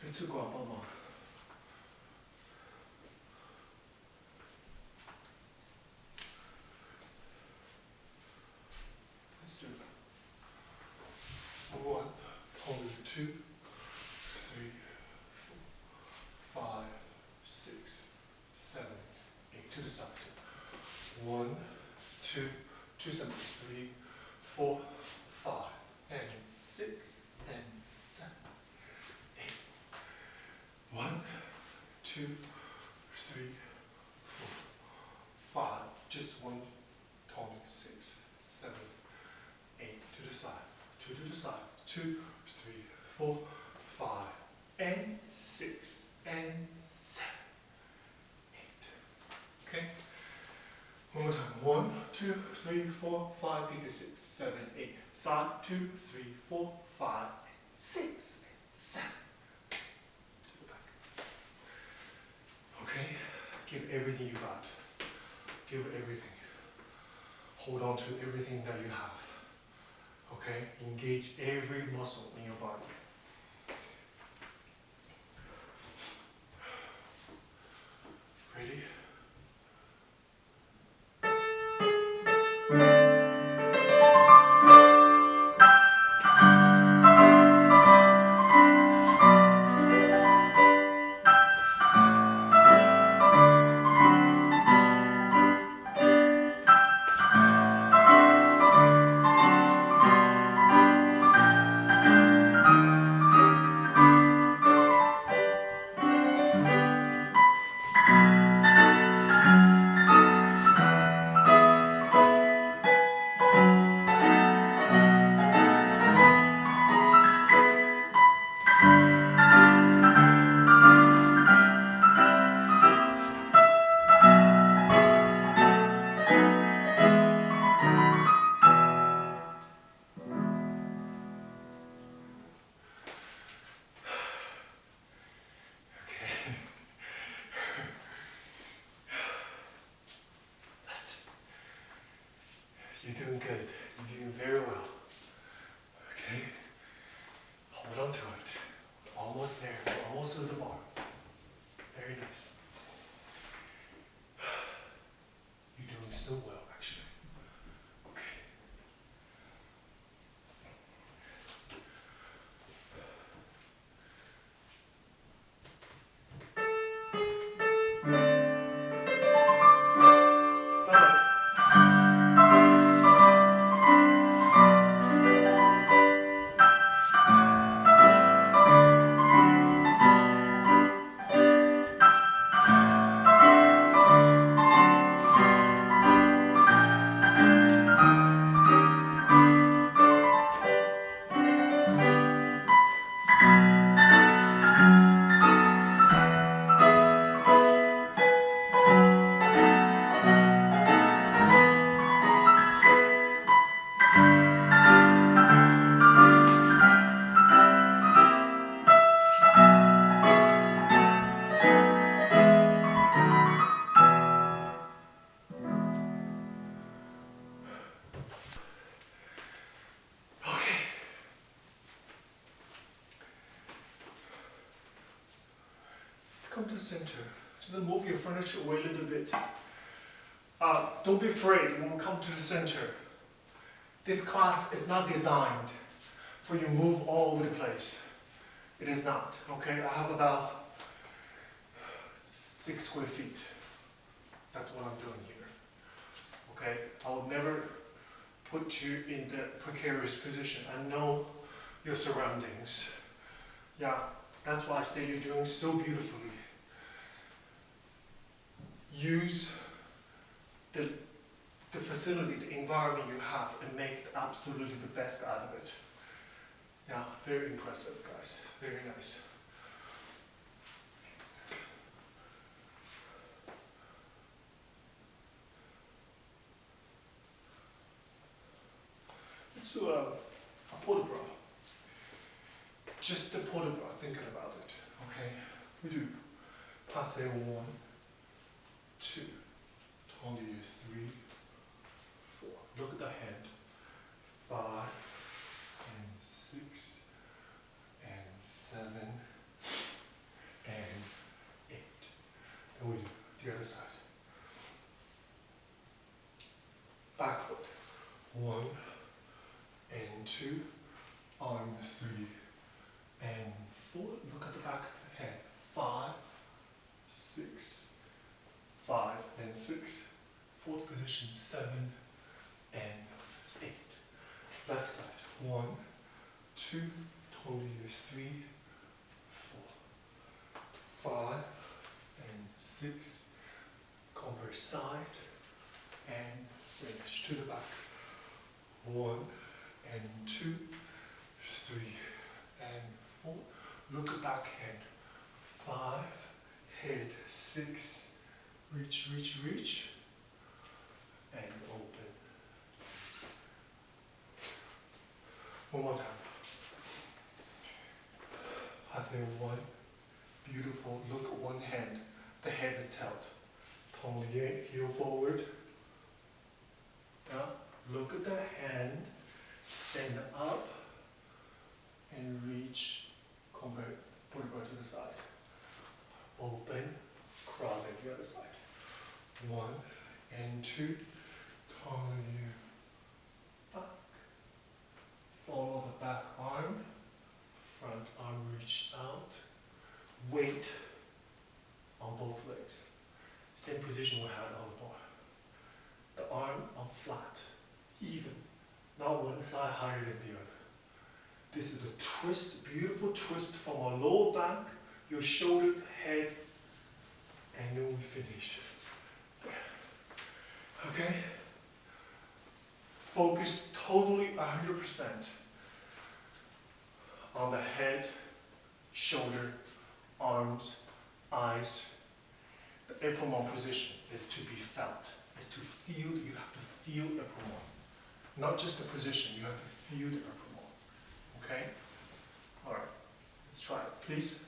一次过帮忙。Let's do it. 1, hold 2, 3, 4, 5, 6, 7, 8. To the side. 1, 2, 2, 7, 3, 4, 5, and 6, and 7, 8. 1, 2, 3, 4, 5. Just one tone. 6, 7, 8. To the side. 2 to the side. 2, 3, 4, 5, and 6, and 7, 8. Okay. One more time. 1, 2, 3, 4, 5, pick 6, 7, 8. Side 2, 3, 4, 5, 6, and 7. To the back. Okay. Give everything you got. Give everything. Hold on to everything that you have. Okay? Engage every muscle in your body. Ready? You're doing good. You're doing very well. Okay? Hold on to it. We're almost there. We're almost to the bar. Very nice. You're doing so well, actually. Okay. Stop it. Okay. Let's come to the center. So then move your furniture away a little bit. Don't be afraid when we come to the center. This class is not designed for you to move all over the place. It is not, okay? I have about 6 square feet. That's what I'm doing here, okay? I will never put you in the precarious position. I know your surroundings. Yeah, that's why I say you're doing so beautifully. Use the facility, the environment you have, and make absolutely the best out of it. Yeah, very impressive, guys. Very nice. Let's do a port bra. Just the port bra, thinking about it. Okay? We do passe 1, 2, only 3, 4. Look at the hand. 5 and 6 and 7 position 7 and 8. Left side. 1, 2, totally 3, 4, 5 and 6. Convert side and finish to the back. 1 and 2, 3 and 4. Look at backhand. 5, head 6, reach, reach, reach, and open. One more time. Passing 1. Beautiful. Look at one hand. The head is tilt. Tonglie, heel forward. Yeah. Look at the hand. Stand up and reach. Convert. Put it to the side. Open. Cross at the other side. 1 and 2. Tonglie. Back. Follow the back arm. Front arm reach out. Weight on both legs. Same position we had on the bar. The arm are flat, even, not one side higher than the other. This is a twist, beautiful twist from our lower back, your shoulder, head, and then we finish. Okay? Focus totally 100% on the head, shoulder, arms, eyes. The épaulement position is to be felt. It's to feel, you have to feel épaulement. Not just the position, you have to feel the épaulement. Okay? Alright, let's try it, please.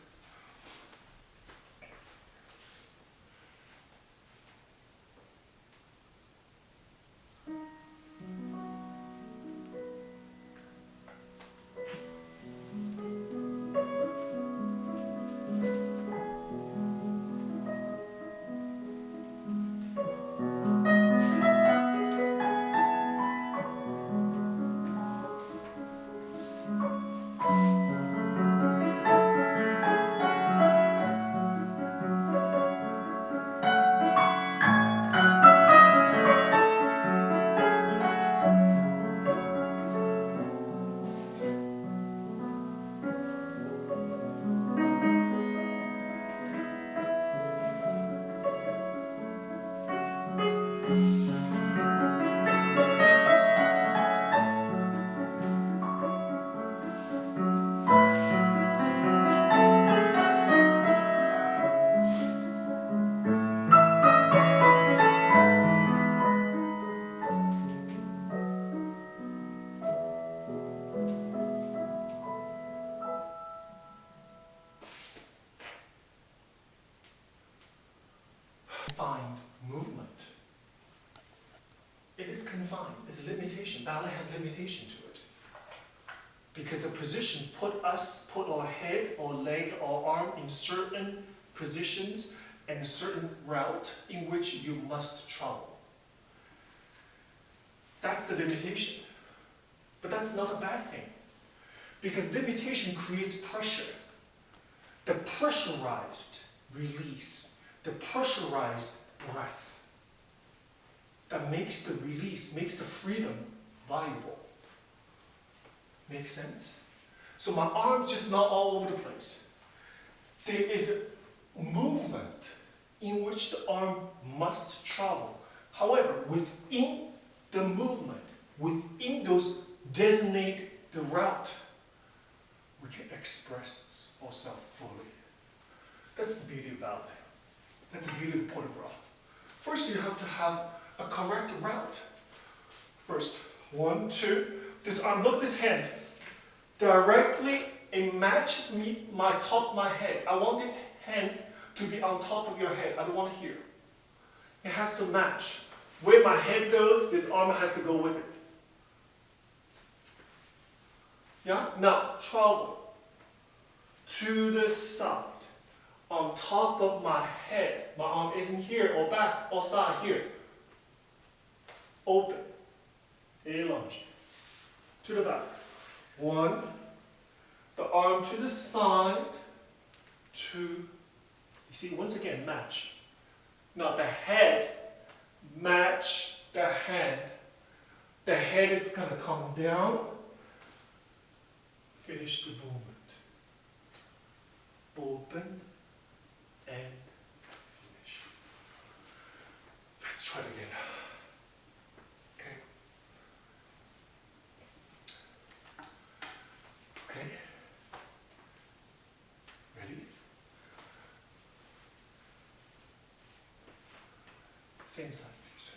Confined movement. It is confined. It's a limitation. Ballet has limitation to it. Because the position put our head or leg or arm in certain positions and a certain route in which you must travel. That's the limitation. But that's not a bad thing. Because limitation creates pressure. The pressurized release, the pressurized breath that makes the release, makes the freedom viable. Make sense? So my arm's just not all over the place. There is a movement in which the arm must travel. However, within the movement, within those designated the route, we can express ourselves fully. That's the beauty of ballet. That's the beauty of Ballet Barre. First, you have to have a correct route. First, 1, 2. This arm, look at this hand. Directly, it matches my top of my head. I want this hand to be on top of your head. I don't want it here. It has to match. Where my head goes, this arm has to go with it. Yeah? Now, travel to the side. On top of my head. My arm isn't here or back or side here. Open. Allonge. To the back. 1. The arm to the side. 2. You see, once again, match. Now the head match the head is gonna come down, finish the movement. Open and finish. Let's try it again. Okay. Okay. Ready? Same side, please.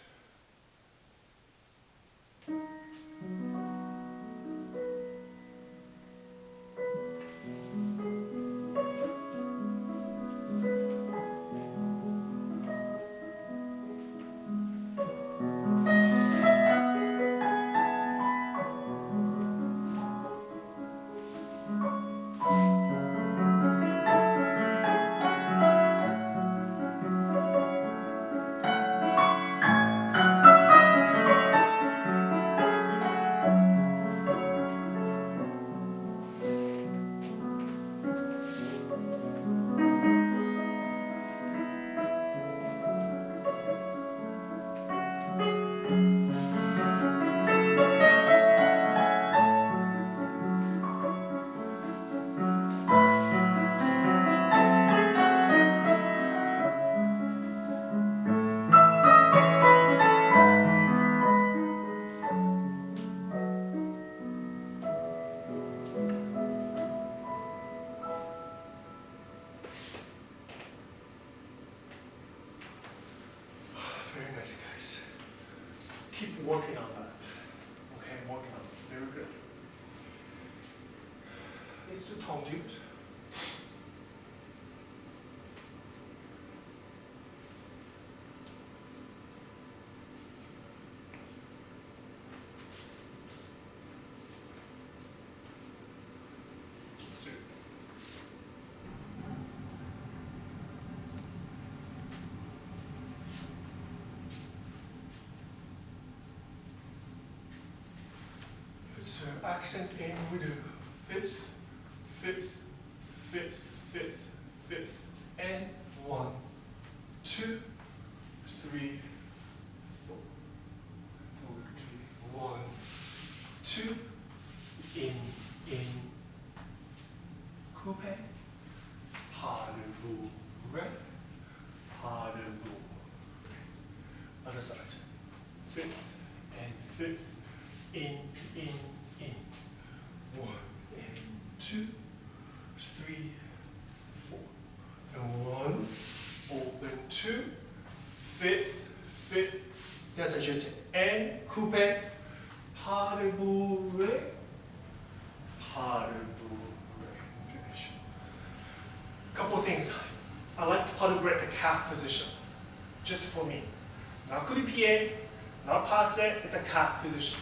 Very nice, guys. Keep working on that. Okay, working on it. Very good. Let's do tongue dues. Let's do it. So accent in with the fifth, fifth, fifth, fifth, fifth, and 1, 2, 3, 4. 1, 2, in, coupe, pas de bout, right, pas de bout. Other side, fifth and fifth, in. 1 and 2, 3, 4. And 1, open 2, fifth, that's a jeté. And coupe, pas de bourrée, finish. Couple of things. I like pas de bourrée at the calf position, just for me. Not coup de pied, not passe at the calf position.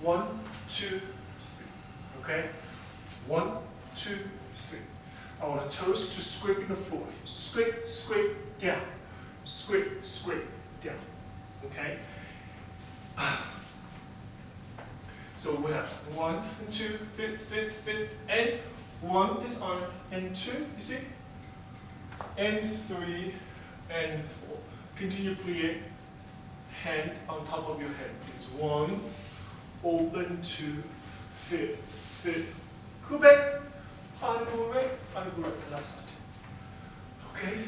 1, 2, 3. Okay? 1, 2, 3. I want the toes to scrape the floor. Scrape, down. Scrape, down. Okay? So we have 1 and 2, fifth, and 1 this arm, and 2, you see? And 3, and 4. Continue plié. Hand on top of your head. It's 1, open 2, fifth, coupe, pas de bourrée, left side. Okay?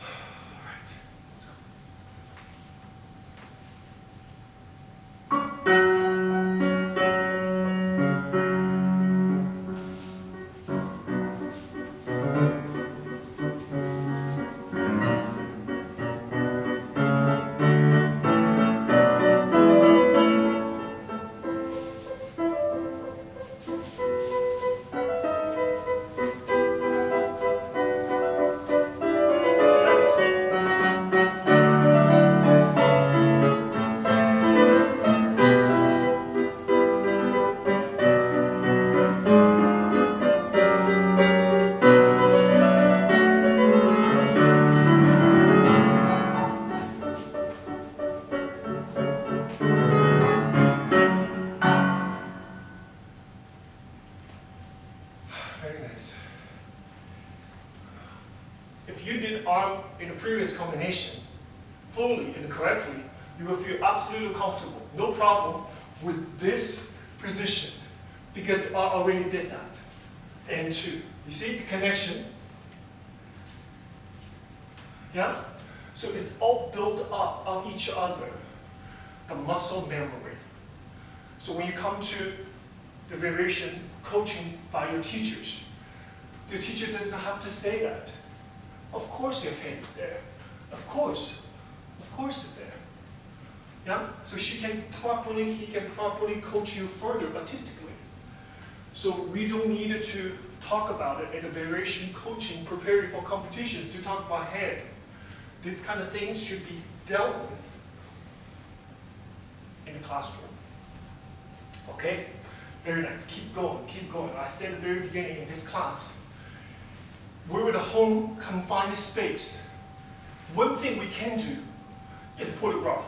Alright, let's go. If you did arm in the previous combination fully and correctly, you will feel absolutely comfortable, no problem with this position because I already did that. And 2. You see the connection? Yeah? So it's all built up on each other, the muscle memory. So when you come to the variation coaching by your teachers, your teacher doesn't have to say that. Of course your head's there. Of course it's there. Yeah? So he can properly coach you further artistically. So we don't need to talk about it in the variation coaching, preparing for competitions to talk about head. These kind of things should be dealt with in the classroom. Okay? Very nice. Keep going, keep going. I said at the very beginning in this class, we're in a home confined space. One thing we can do is port de bras,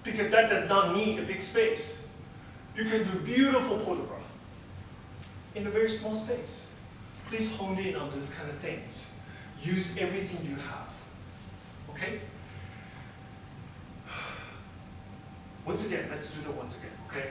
because that does not need a big space. You can do beautiful port de bras in a very small space. Please hone in on these kind of things. Use everything you have. Okay? Once again, let's do that once again, okay?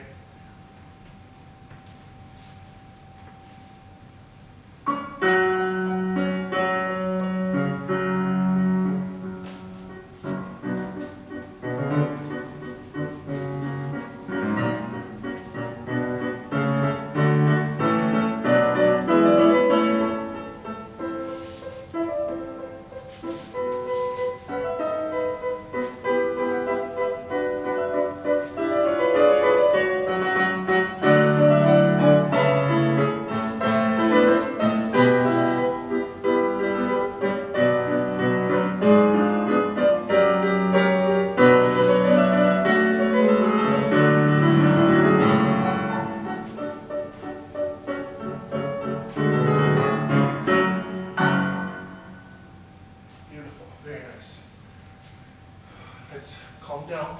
Let's calm down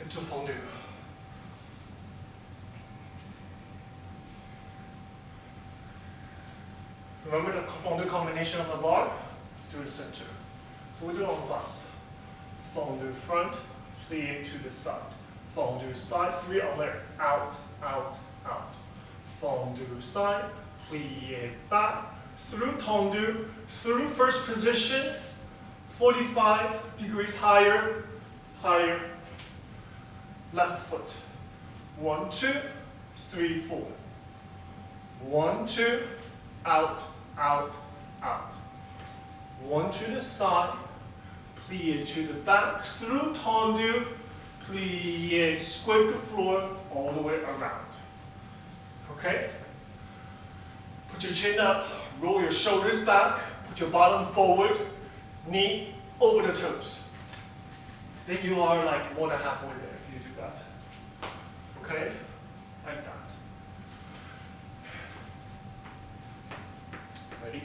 into fondue. Remember the fondue combination on the bar? To the center. So we do it on fast. Fondue front, plie to the side. Fondue side, 3 on there. Out, out, out. Fondue side, plie back. Through tendu, through first position. 45 degrees higher, higher, left foot. 1, 2, 3, 4. 1, 2, out, out, out. 1 to the side, plie to the back, through tendu, plie, scrape the floor all the way around. Okay? Put your chin up, roll your shoulders back, put your bottom forward, knee over the toes. Then you are like more than halfway there if you do that. Okay? Like that. Ready?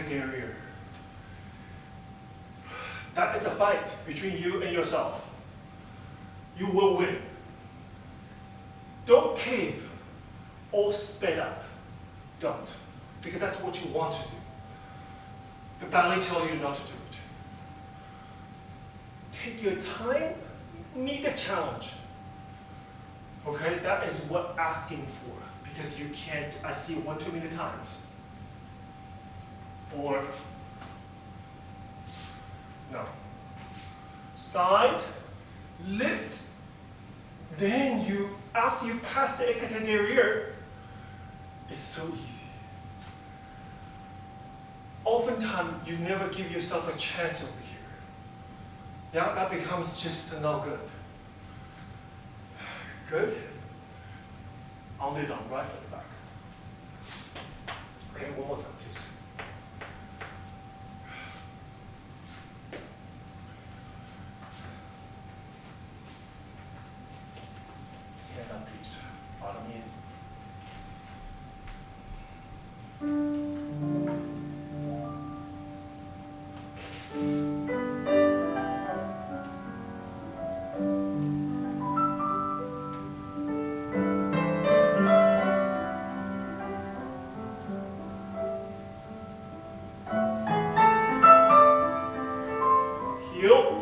Derriere. That is a fight between you and yourself. You will win. Don't cave or sped up. Don't. Because that's what you want to do. The ballet tells you not to do it. Take your time, meet the challenge. Okay, that is what asking for, because you can't, I see one too many times. Or, no. Side, lift, then you, after you pass the écarté derrière, it's so easy. Oftentimes, you never give yourself a chance over here. Yeah, that becomes just no good. Good. On the down, right from the back. Okay, one more time, please. Stand up, please. Bottom in. Heel.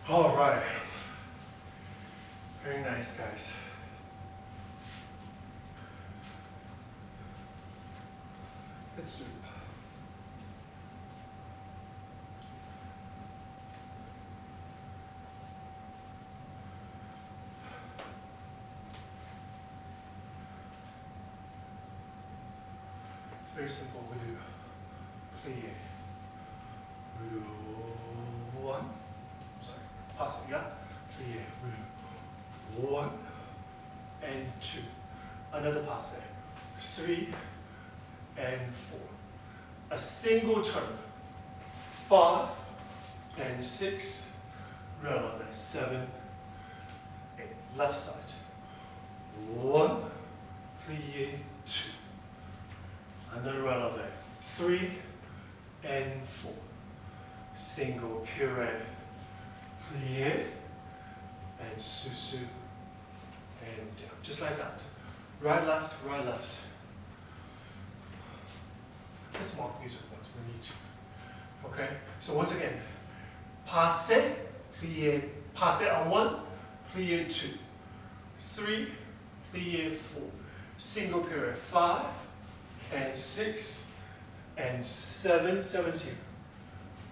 All right. Very nice, guys. Let's do it. It's very simple. We do plie. We do one. Sorry, pass it, yeah? Plie. We do one and two. Another pass. 3 and 4. A single turn. 5 and 6. Releve. 7, 8. Left side. 1, plie, 2. Another releve. 3 and 4. Single pirouette, plie, and susu, and down. Just like that. Right, left, right, left. Let's mark music once we need to. Okay? So once again, passe, plie, passe on 1, plie 2. 3, plie 4. Single pirouette, 5 and 6 and 7, 17.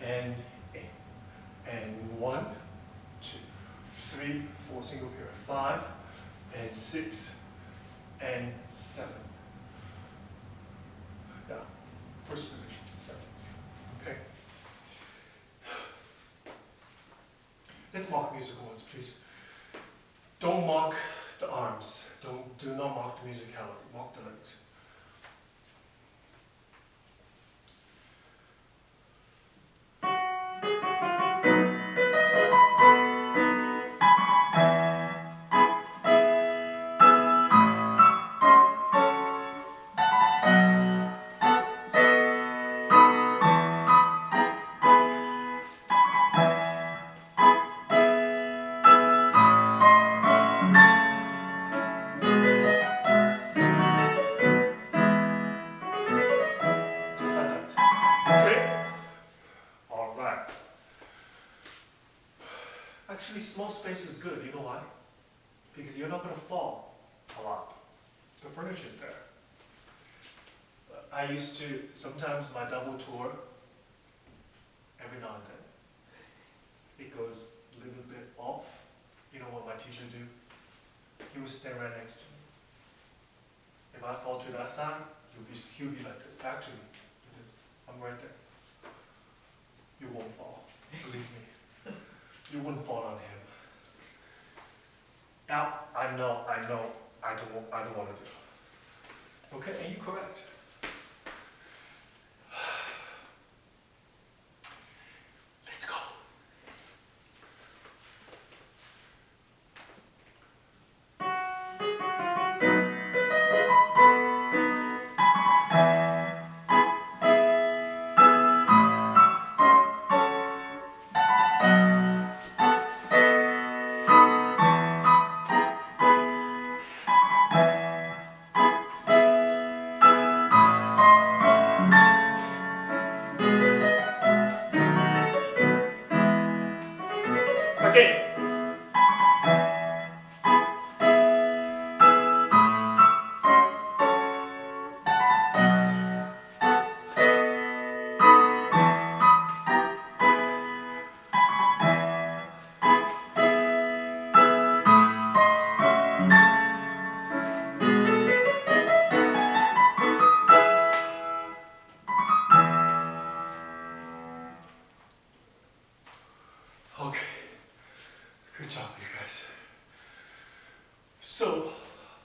And 8. And 1, 2, 3, 4, single pirouette, 5 and 6 and 7. Yeah, first position, 7. Okay. Let's mark musical ones, please. Don't mark the arms. Do not mark the musicality. Mark the legs. Actually, small space is good. You know why? Because you're not going to fall a lot. The furniture is there. I used to, sometimes my double tour, every now and then, it goes a little bit off. You know what my teacher do? He would stand right next to me. If I fall to that side, he'll be like this, back to me. Because I'm right there. You won't fall, believe me. You wouldn't fall on him. Now, I know, I don't want to do it. Okay, and you're correct.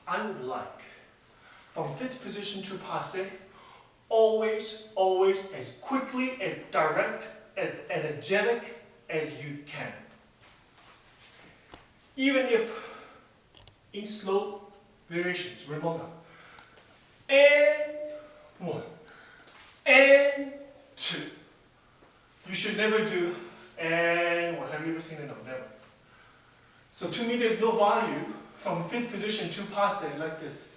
I would like, from fifth position to passe, always as quickly, as direct, as energetic as you can. Even if in slow variations, remota. And 1, and 2. You should never do and 1. Have you ever seen it? No, never. So to me, there's no value from fifth position to passe like this.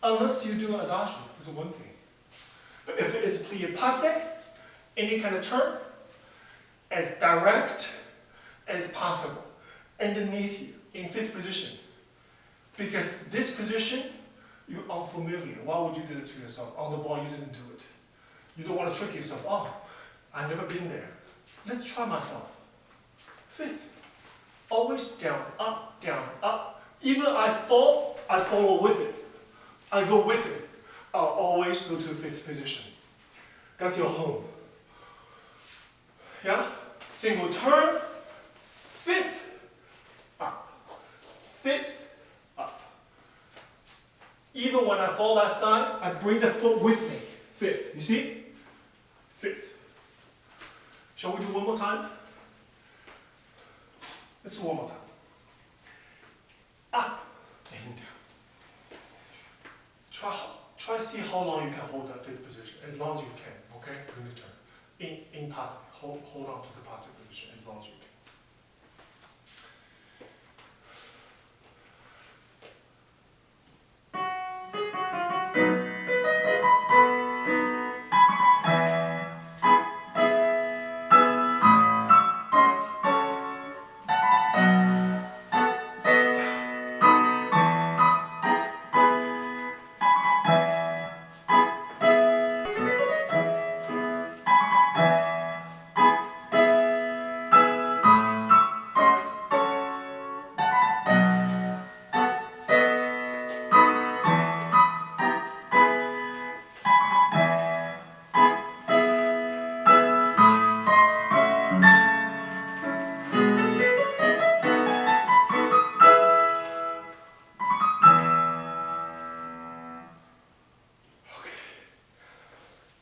Unless you do an adagio, it's one thing. But if it is plie passe, any kind of turn, as direct as possible, underneath you, in fifth position. Because this position, you're unfamiliar. Why would you do it to yourself? On the ball, you didn't do it. You don't want to trick yourself. Oh, I've never been there. Let's try myself. Fifth. Always down, up. Even I fall, I follow with it. I go with it. I'll always go to fifth position. That's your home. Yeah? Single turn, fifth, up. Fifth, up. Even when I fall that side, I bring the foot with me. Fifth. You see? Fifth. Shall we do one more time? Let's do one more time. Up and down. Try to see how long you can hold that fifth position. As long as you can, okay? Bring the turn. In passive. Hold on to the passive position as long as you can.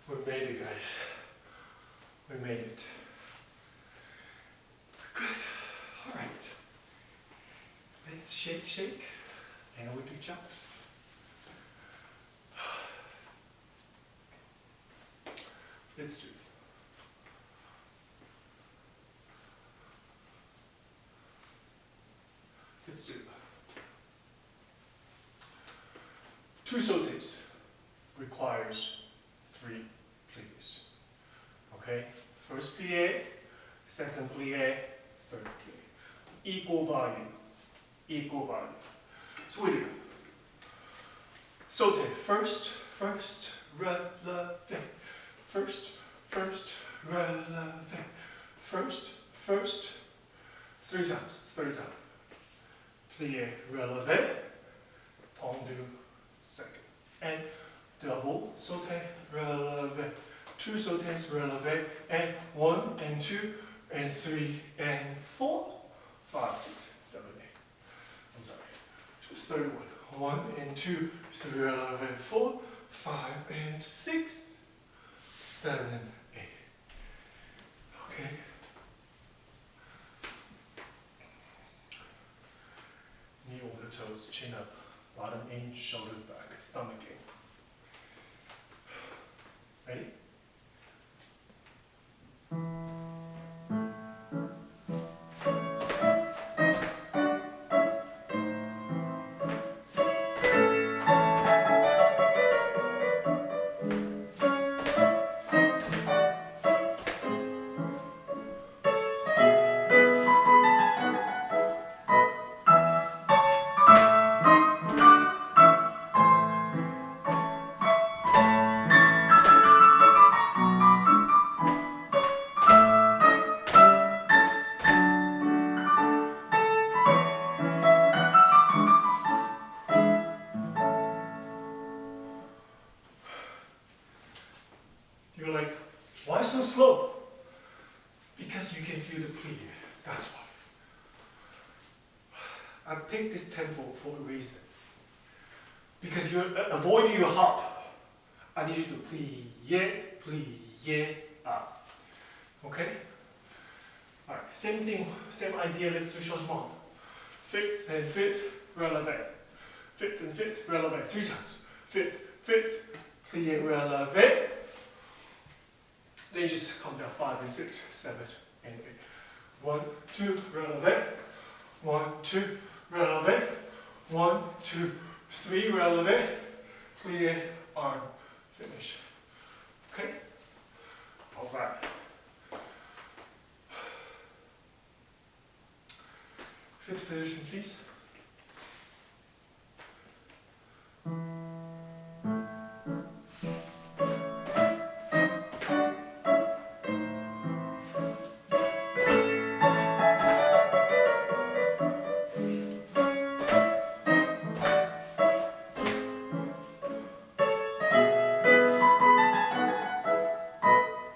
We made it, guys. We made it. Good. All right. Let's shake, and we do jumps. Let's do. Let's do. 2 sautés requires 3 plies. Okay? First plie, second plie, third plie. Equal value. Equal value. So we do. Sauté. First, releve. First, releve. First, 3 times. It's 3rd time. Plie, releve. Tendu, second. And double sauté, releve. 2 sautés, releve. And 1 and 2 and 3 and 4, 5, 6, 7, 8. I'm sorry. Just 31. 1 and 2, 3, releve. 4, 5 and 6, 7, 8. Okay. Knee over the toes, chin up, bottom in, shoulders back, stomach in. Ready? You're like, why so slow? Because you can feel the plie. That's why. I picked this tempo for a reason. Because you're avoiding your hop. I need you to plié, up. Okay? Alright, same thing, same idea, let's do changement. Fifth and fifth, relevé. Fifth and fifth, relevé. 3 times. Fifth, fifth, plié, relevé. Then just come down 5 and 6, 7 and 8. 1, 2, relevé. 1, 2, relevé. 1, 2, 3, relevé. Plié, arm, finish. Okay? Alright. Fifth position, please.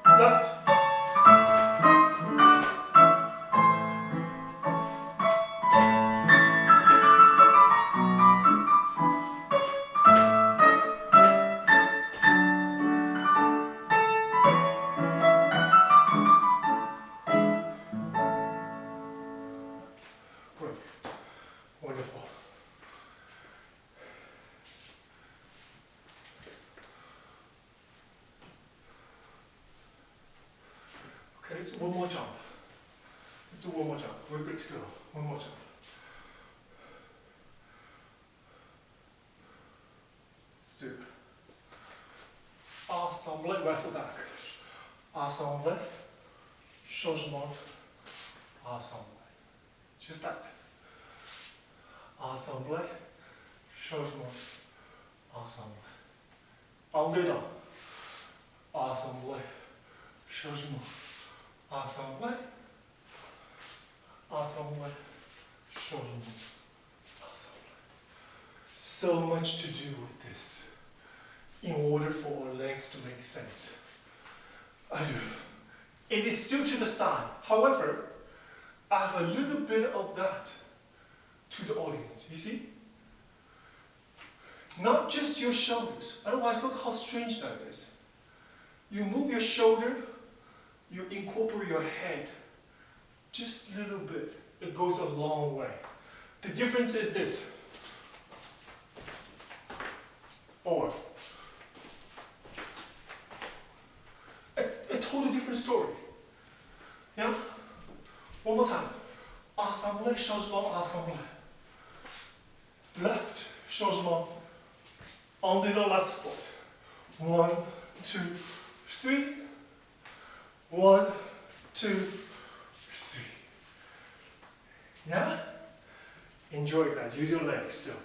Left. Good. Wonderful. Okay, let's do one more jump. Let's do one more jump. We're good to go. One more jump. Let's do ensemble, right foot back. Ensemble, changement, ensemble. Just that. Ensemble, changement, ensemble. En dedans. Ensemble, changement. Ensemble, ensemble, changement, ensemble. So much to do with this in order for our legs to make sense. I do. It is still to the side. However, I have a little bit of that to the audience. You see? Not just your shoulders. Otherwise, look how strange that is. You move your shoulder, you incorporate your head just a little bit. It goes a long way. The difference is this. Or a totally different story. Yeah? One more time. Ensemble, changement, ensemble. Left, changement. En dedans left foot. 1, 2, 3. 1, 2, 3. Yeah? Enjoy, guys. Use your legs still.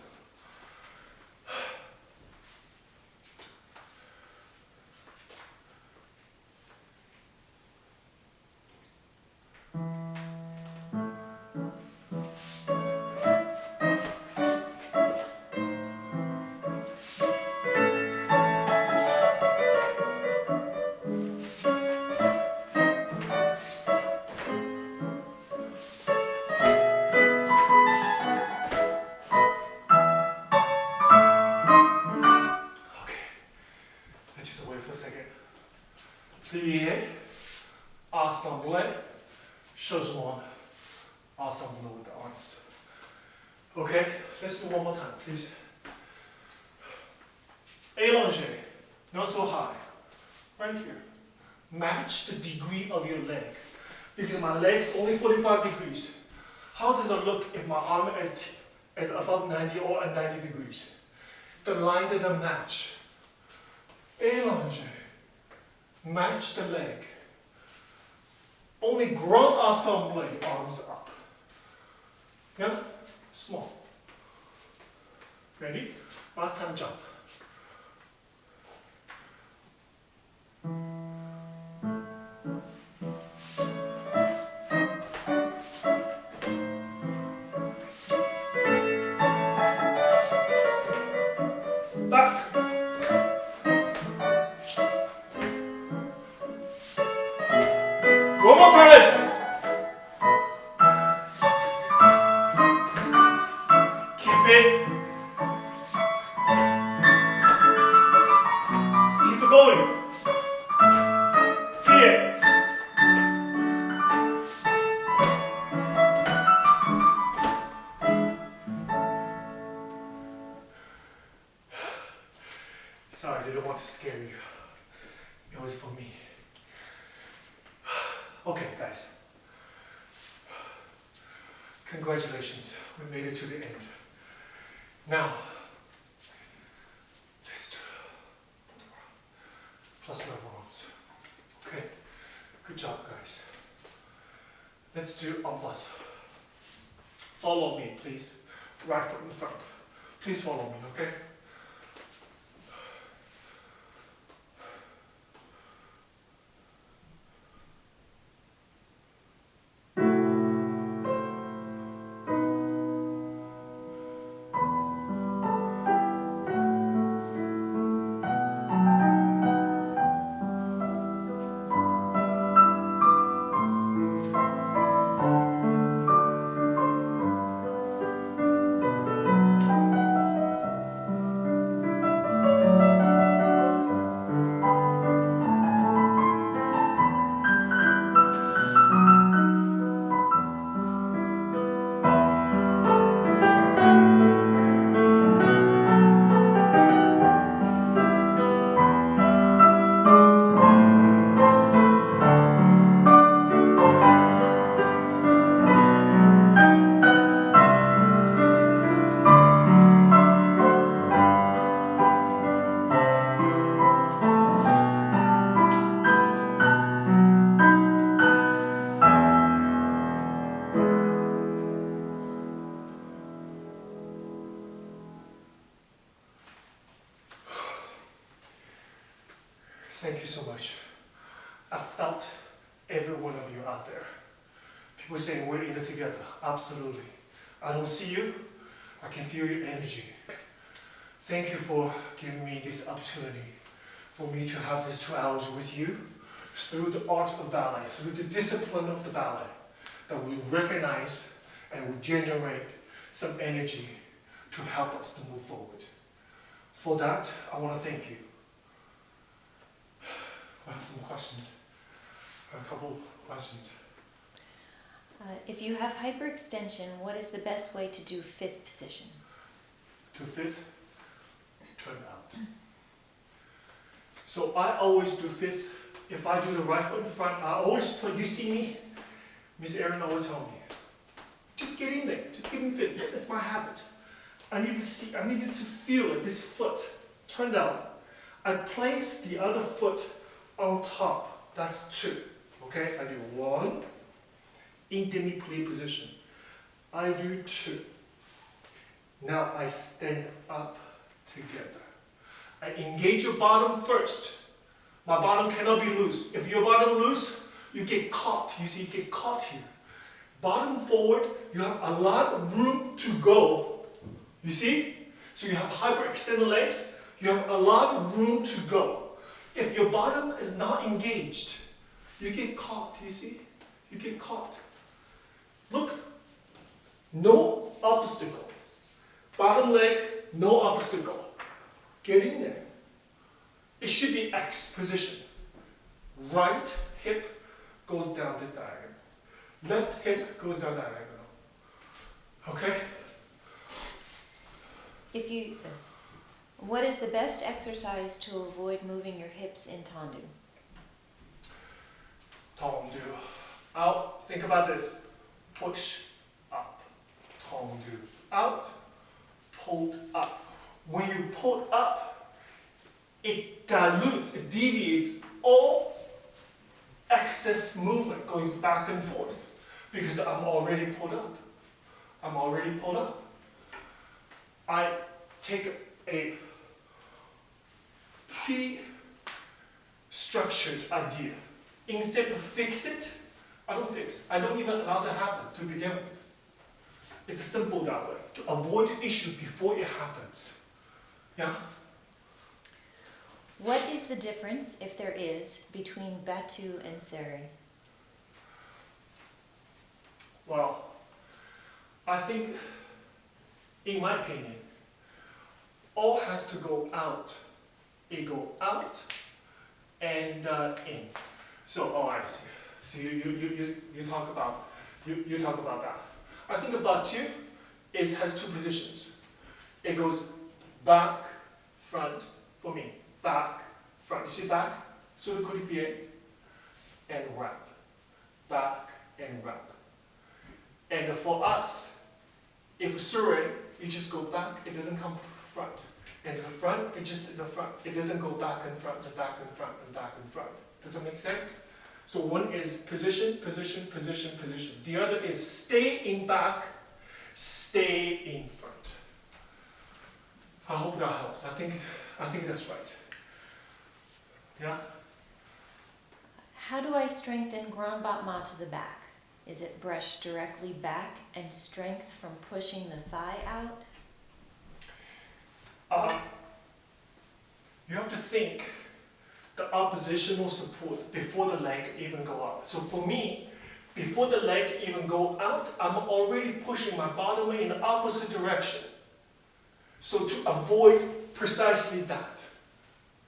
Plié, ensemble, changement, ensemble with the arms. Okay, let's do one more time, please. Allongé, not so high. Right here. Match the degree of your leg. Because my leg's only 45 degrees. How does it look if my arm is above 90 or at 90 degrees? The line doesn't match. Allongé. Match the leg. Only grand ensemble, arms up. Yeah? Small. Ready? Last time jump. Back. One more time. Keep it. Sorry, I didn't want to scare you. It was for me. Okay, guys. Congratulations, we made it to the end. Now, let's do plus 12 rounds. Okay, good job, guys. Let's do en face. Follow me, please. Right foot in front. Please follow me, okay? Thank you so much. I felt every one of you out there. People saying we're in it together. Absolutely. I don't see you. I can feel your energy. Thank you for giving me this opportunity for me to have these 2 hours with you through the art of ballet, through the discipline of the ballet, that we recognize and will generate some energy to help us to move forward. For that, I want to thank you. I have some questions. A couple of questions. If you have hyperextension, what is the best way to do fifth position? To fifth, turn out. So I always do fifth. If I do the right foot in front, I always put, you see me? Miss Erin always told me, just get in there, just get in fifth. That's my habit. I needed to feel it, this foot turned out. I place the other foot on top. That's 2. Okay, I do 1 in demi-plie position. I do 2. Now I stand up together. I engage your bottom first. My bottom cannot be loose. If your bottom loose, you get caught. You see, you get caught here. Bottom forward, you have a lot of room to go. You see? So you have hyperextended legs. You have a lot of room to go. If your bottom is not engaged, you get caught, you see? You get caught. Look, no obstacle. Bottom leg, no obstacle. Get in there. It should be X position. Right hip goes down this diagonal. Left hip goes down diagonal. Okay? What is the best exercise to avoid moving your hips in tendu? Tendu. Out. Think about this. Push up. Tendu. Out. Pulled up. When you pull up, it dilutes, it deviates all excess movement going back and forth because I'm already pulled up. I'm already pulled up. I take a pre-structured idea. Instead of fix it, I don't fix. I don't even allow it to happen to begin with. It's simple that way, to avoid the issue before it happens. Yeah? What is the difference, if there is, between battu and serré? Well, I think, in my opinion, all has to go out. It go out and in. So, oh, I see. So you talk about that. I think a battu has 2 positions. It goes back, front for me. back, front. You see back? Sur le coéquipier, and wrap. Back and wrap. And for us, if sur, you just go back, it doesn't come front. And the front, it just the front. It doesn't go back and front, and back and front, and back and front. Does that make sense? So one is position, position, position, position. The other is stay in back, stay in front. I hope that helps. I think that's right. Yeah? How do I strengthen grand battement to the back? Is it brush directly back and strength from pushing the thigh out? You have to think the oppositional support before the leg even go up. So for me, before the leg even go out, I'm already pushing my bottom in the opposite direction. So to avoid precisely that.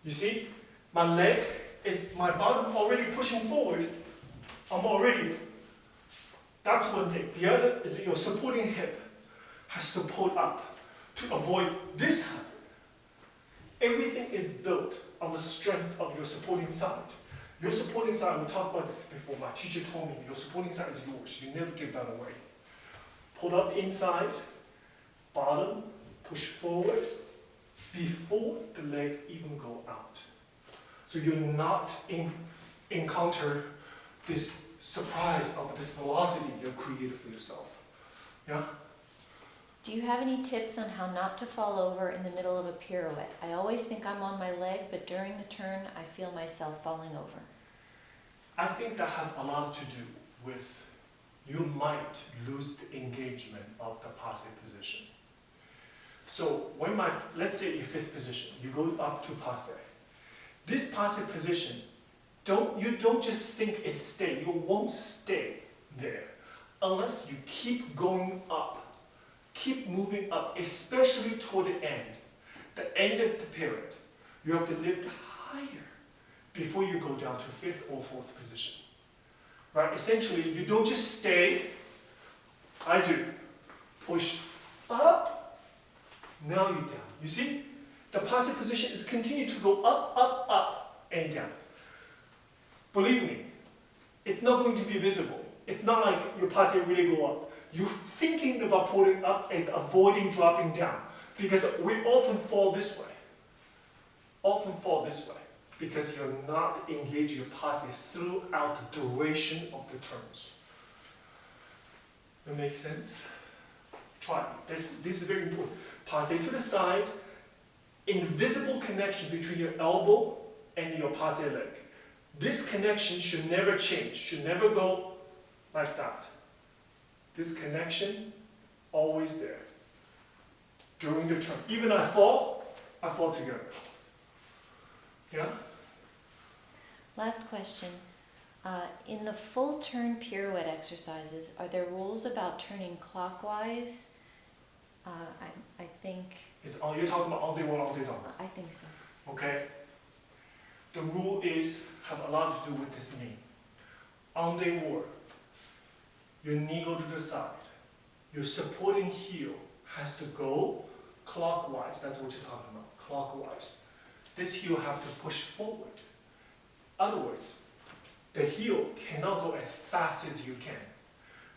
You see, my leg is my bottom already pushing forward. That's one thing. The other is that your supporting hip has to pull up to avoid this happening. Everything is built on the strength of your supporting side. Your supporting side, we talked about this before, my teacher told me, your supporting side is yours. You never give that away. Pull up the inside, bottom, push forward, before the leg even go out. So you're not encounter this surprise of this velocity you've created for yourself. Yeah? Do you have any tips on how not to fall over in the middle of a pirouette? I always think I'm on my leg, but during the turn, I feel myself falling over. I think that has a lot to do with you might lose the engagement of the passive position. So when let's say in fifth position, you go up to passe. This passive position, you don't just think it stay. You won't stay there unless you keep going up, keep moving up, especially toward the end of the period. You have to lift higher before you go down to fifth or fourth position. Right? Essentially, you don't just stay. I do. Push up. Now you're down. You see? The passive position is continue to go up, up, up, and down. Believe me, it's not going to be visible. It's not like your passive really go up. You're thinking about pulling up as avoiding dropping down. Because we often fall this way. Because you're not engaging your passive throughout the duration of the turns. That makes sense? Try it. This is very important. Passe to the side, invisible connection between your elbow and your passe leg. This connection should never change, should never go like that. This connection, always there. During the turn. Even I fall together. Yeah? Last question. In the full turn pirouette exercises, are there rules about turning clockwise? I think... You're talking about all day one, all day down. I think so. Okay? The rule have a lot to do with this knee. En dehors, your knee go to the side. Your supporting heel has to go clockwise. That's what you're talking about, clockwise. This heel have to push forward. In other words, the heel cannot go as fast as you can.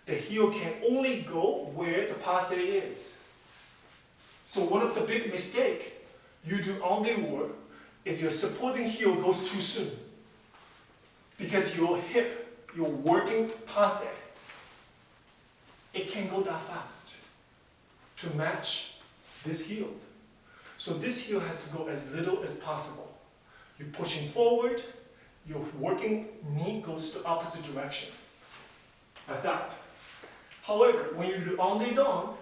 The heel can only go where the passe is. So one of the big mistakes you do en dehors is your supporting heel goes too soon. Because your hip, your working passe, it can't go that fast to match this heel. So this heel has to go as little as possible. You're pushing forward, your working knee goes to opposite direction. Like that. However, when you do en dedans,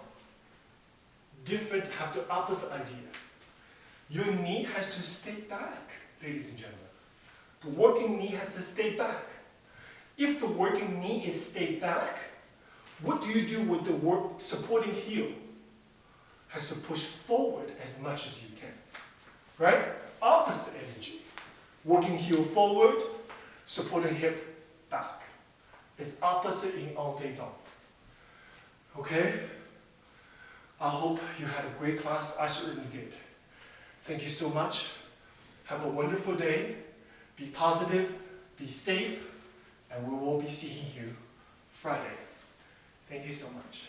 different have the opposite idea. Your knee has to stay back, ladies and gentlemen. The working knee has to stay back. If the working knee is stayed back, what do you do with the supporting heel? Has to push forward as much as you can. Right? Opposite energy. Working heel forward, supporting hip back. It's opposite in en dedans. Okay? I hope you had a great class. I certainly did. Thank you so much. Have a wonderful day. Be positive, be safe, and we will be seeing you Friday. Thank you so much.